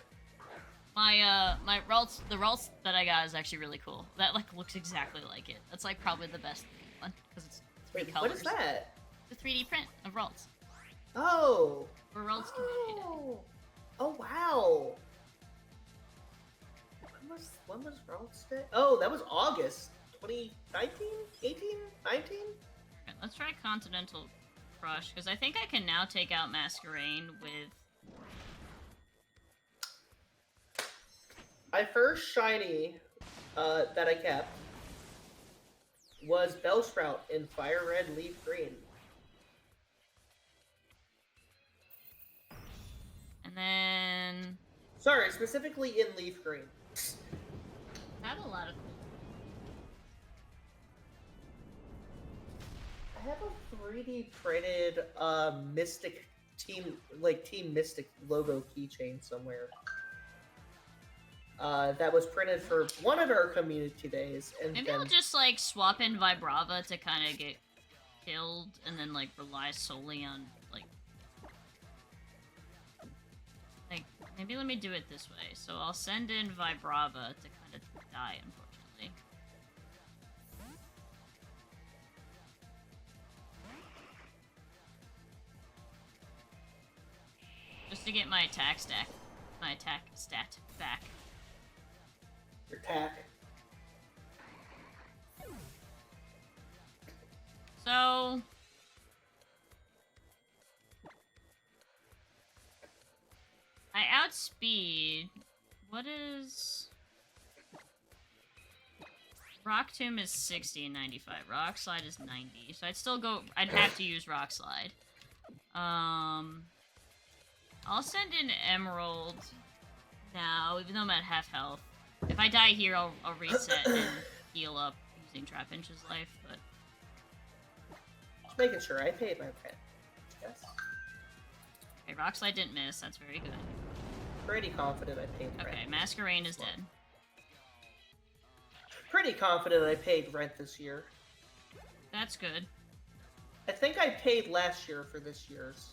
My Ralts, the Ralts that I got is actually really cool. That looks exactly like it. That's probably the best one because it's 3 colors. What is that? The 3D print of Ralts. Oh. For Ralts Community Day. Oh wow. When was Ralts Day? Oh, that was August 2019, 18, 19. Okay, let's try Continental Crush because I think I can now take out Masquerain with. My first shiny that I kept was Bellsprout in Fire Red Leaf Green. And then... Sorry, specifically in Leaf Green. I have a lot of... I have a 3D printed Mystic Team Mystic logo keychain somewhere. That was printed for one of our community days, and maybe I'll just swap in Vibrava to kind of get killed, and then rely solely on maybe let me do it this way. So I'll send in Vibrava to kind of die, unfortunately. Just to get my attack stat back. Your attack. So I outspeed. What is Rock Tomb is 60 and 95. Rock Slide is 90. So I'd have to use Rock Slide. I'll send in Emerald now, even though I'm at half health. If I die here, I'll reset and heal up using Trapinch's life, but... Just making sure I paid my rent. Yes. Okay, Rock Slide didn't miss. That's very good. Pretty confident I paid rent. Okay, Masquerain is dead. Pretty confident I paid rent this year. That's good. I think I paid last year for this year's.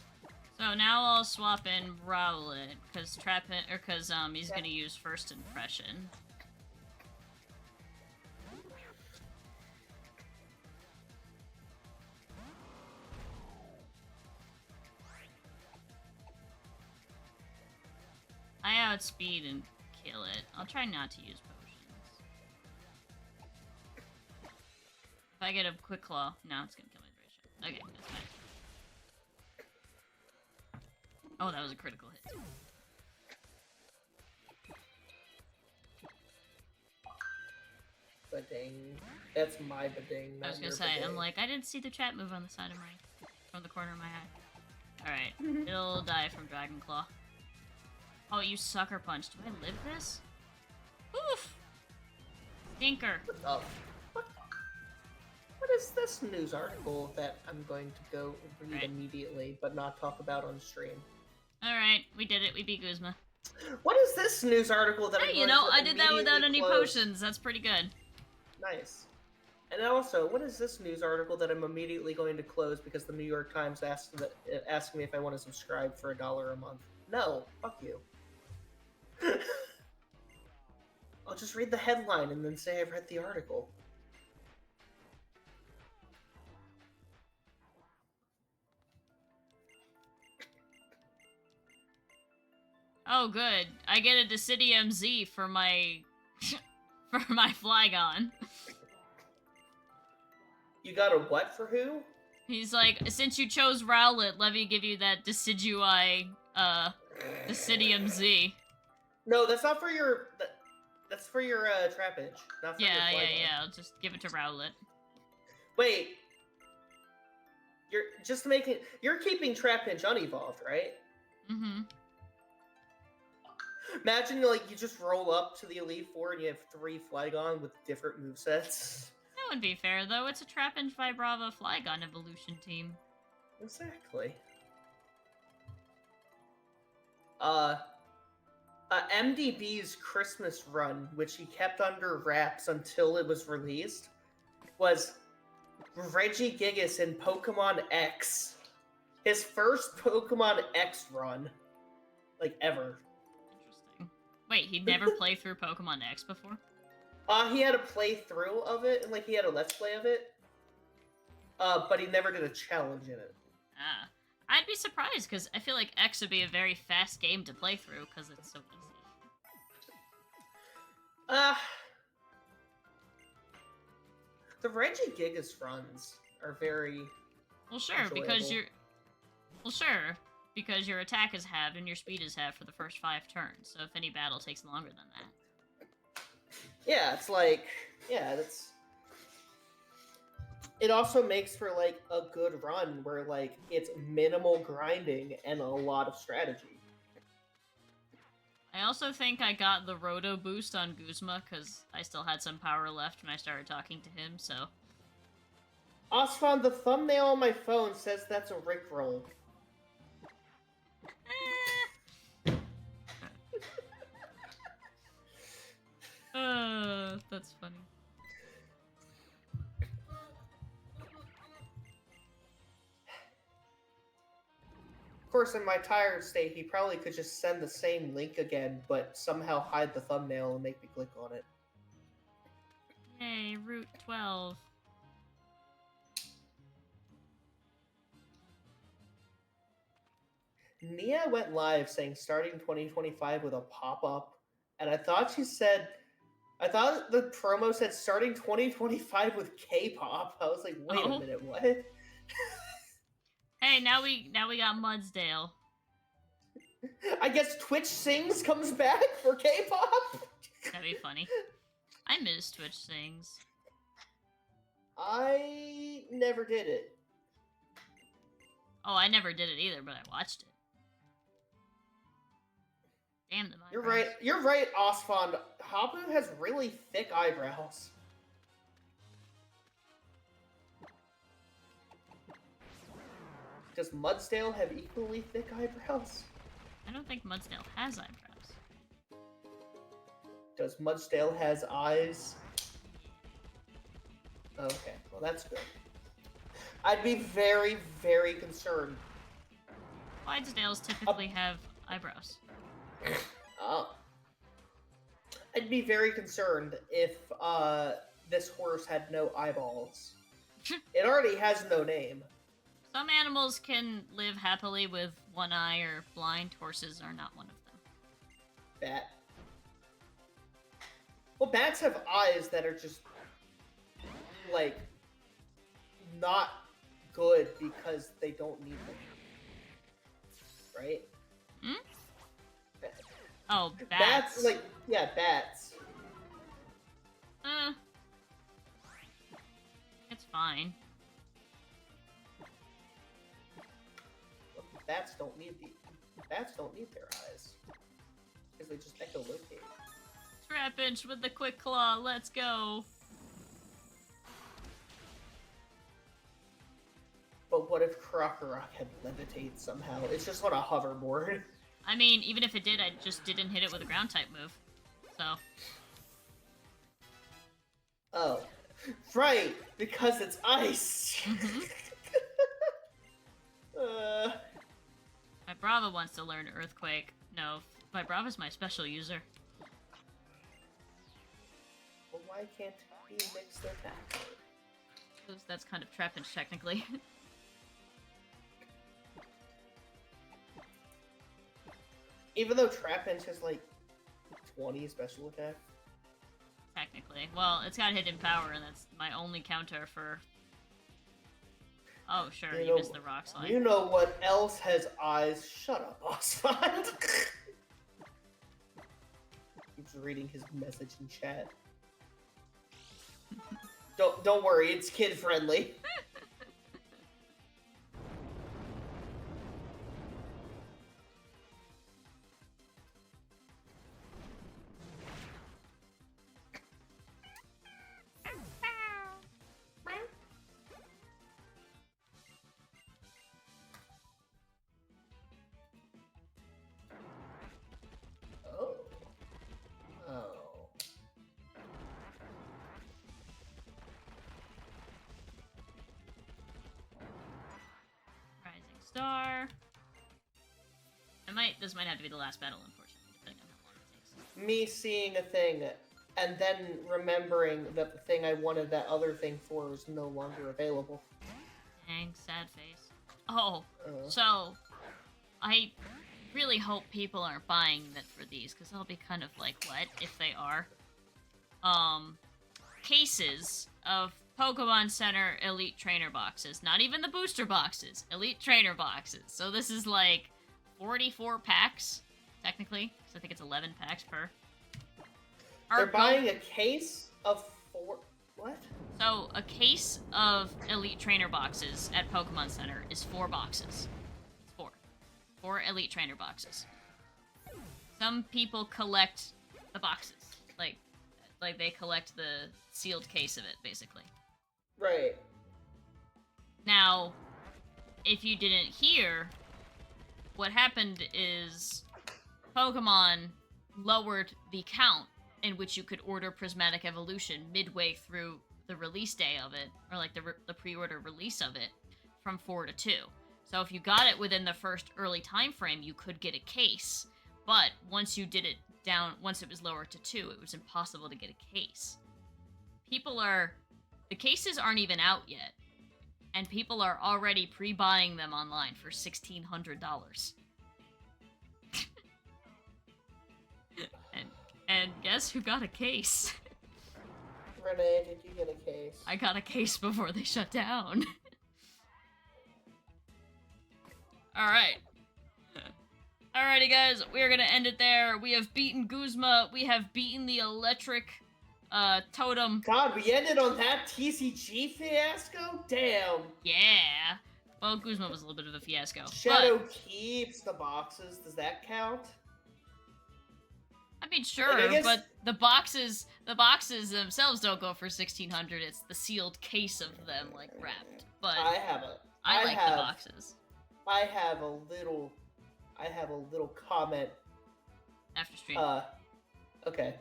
So now I'll swap in Rowlet, because he's gonna use First Impression. I outspeed and kill it. I'll try not to use potions. If I get a quick claw, no, it's gonna kill my Thresh. Okay, that's fine. Oh, that was a critical hit. Bading. That's my bading. I was not gonna your say, I'm bading. like, I didn't see the chat move on the side of from the corner of my eye. Alright, it'll die from Dragon Claw. Oh, you sucker punch. Do I live this? Oof! Stinker. Oh. What is this news article that I'm going to go read Right. immediately, but not talk about on stream? Alright, we did it. We beat Guzma. What is this news article that I'm Hey, going you know, to I did that without immediately any close? potions. That's pretty good. Nice. And also, what is this news article that I'm immediately going to close because the New York Times asked me if I want to subscribe for $1 a month? No, fuck you. I'll just read the headline and then say I've read the article. Oh, good. I get a Decidium Z for my... for my Flygon. You got a what for who? He's like, since you chose Rowlet, let me give you that Decidui, Decidium Z. No, that's not for your... That's for your Trapinch, not for your Yeah, Flygon. I'll just give it to Rowlet. Wait. You're just making... You're keeping Trapinch unevolved, right? Mm-hmm. Imagine, like, you just roll up to the Elite Four and you have 3 Flygon with different movesets. That would be fair, though. It's a Trapinch Vibrava Flygon evolution team. Exactly. MDB's Christmas run, which he kept under wraps until it was released, was Regigigas in Pokemon X. His first Pokemon X run. Like, ever. Interesting. Wait, he'd never played through Pokemon X before? He had a playthrough of it, and, like, he had a Let's Play of it. But he never did a challenge in it. Ah. I'd be surprised, because I feel like X would be a very fast game to play through, because it's so easy. The Regigigas runs are very... Well, sure, because enjoyable. you're... Well, sure, because your attack is halved and your speed is halved for the first 5 turns, so if any battle takes longer than that. Yeah, it's like... Yeah, that's... It also makes for, like, a good run where, like, it's minimal grinding and a lot of strategy. I also think I got the Roto boost on Guzma, because I still had some power left when I started talking to him, so... Osfon, the thumbnail on my phone says that's a Rickroll. That's funny. Of course, in my tired state, he probably could just send the same link again, but somehow hide the thumbnail and make me click on it. Yay, Route 12. Nia went live saying starting 2025 with a pop-up, and I thought the promo said starting 2025 with K-pop. I was like, wait Oh. a minute, what? Hey, now we got Mudsdale. I guess Twitch Sings comes back for K-pop? That'd be funny. I miss Twitch Sings. I never did it. Oh, I never did it either, but I watched it. Damn them eyebrows. You're right, Osfond. Habu has really thick eyebrows. Does Mudsdale have equally thick eyebrows? I don't think Mudsdale has eyebrows. Does Mudsdale has eyes? Okay, well that's good. I'd be very, very concerned. Clydesdales typically have eyebrows. Oh. I'd be very concerned if this horse had no eyeballs. It already has no name. Some animals can live happily with one eye or blind. Horses are not one of them. Bat. Well, bats have eyes that are just, like, not good because they don't need them. Right? Oh, bats. Bats. It's fine. Bats don't need their eyes. Because they just echolocate. Trapinch with the quick claw, let's go. But what if Krokorok had levitate somehow? It's just on a hoverboard. I mean, even if it did, I just didn't hit it with a ground type move. So. Oh. Right! Because it's ice! Mm-hmm. My Brava wants to learn Earthquake. No, my Brava's my special user. Well, why can't we mix their attack? Because that's kind of Trapinch, technically. Even though Trapinch has like 20 special attack. Technically. Well, it's got hidden power, and that's my only counter for... Oh, sure, you missed the rock slide. You know what else has eyes? Shut up, Oswald. Keeps reading his message in chat. Don't worry, it's kid friendly. Star. This might have to be the last battle, unfortunately, depending on how long it takes. Me seeing a thing, and then remembering that the thing I wanted that other thing for is no longer available. Dang, sad face. Oh, so I really hope people aren't buying that for these, because I'll be kind of like, what if they are? Cases of Pokemon Center Elite Trainer boxes. Not even the booster boxes. Elite Trainer boxes. So this is like 44 packs, technically. So I think it's 11 packs per. They're buying a case of 4... What? So a case of Elite Trainer boxes at Pokemon Center is 4 boxes. It's 4. 4 Elite Trainer boxes. Some people collect the boxes. Like they collect the sealed case of it, basically. Right. Now, if you didn't hear, what happened is Pokemon lowered the count in which you could order Prismatic Evolution midway through the release day of it, or like the pre-order release of it, from 4 to 2. So if you got it within the first early time frame, you could get a case. But once you did it down, once it was lowered to 2, it was impossible to get a case. The cases aren't even out yet, and people are already pre-buying them online for $1,600. and guess who got a case? Renee, did you get a case? I got a case before they shut down. Alright. Alrighty guys, we're gonna end it there. We have beaten Guzma, we have beaten the electric Totem. God, we ended on that TCG fiasco? Damn. Yeah. Well, Guzma was a little bit of a fiasco. Shadow keeps the boxes. Does that count? I mean, sure, but the boxes themselves don't go for $1,600. It's the sealed case of them, like, wrapped. But I like the boxes. I have a little comment. After stream. Okay.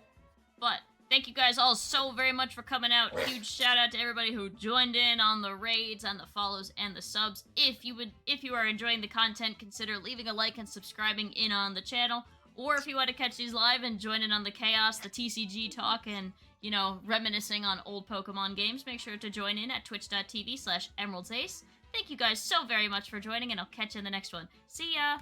But thank you guys all so very much for coming out. Huge shout out to everybody who joined in on the raids, on the follows, and the subs. If you are enjoying the content, consider leaving a like and subscribing in on the channel. Or if you want to catch these live and join in on the chaos, the TCG talk, and, you know, reminiscing on old Pokemon games, make sure to join in at twitch.tv/emeraldsace. Thank you guys so very much for joining, and I'll catch you in the next one. See ya!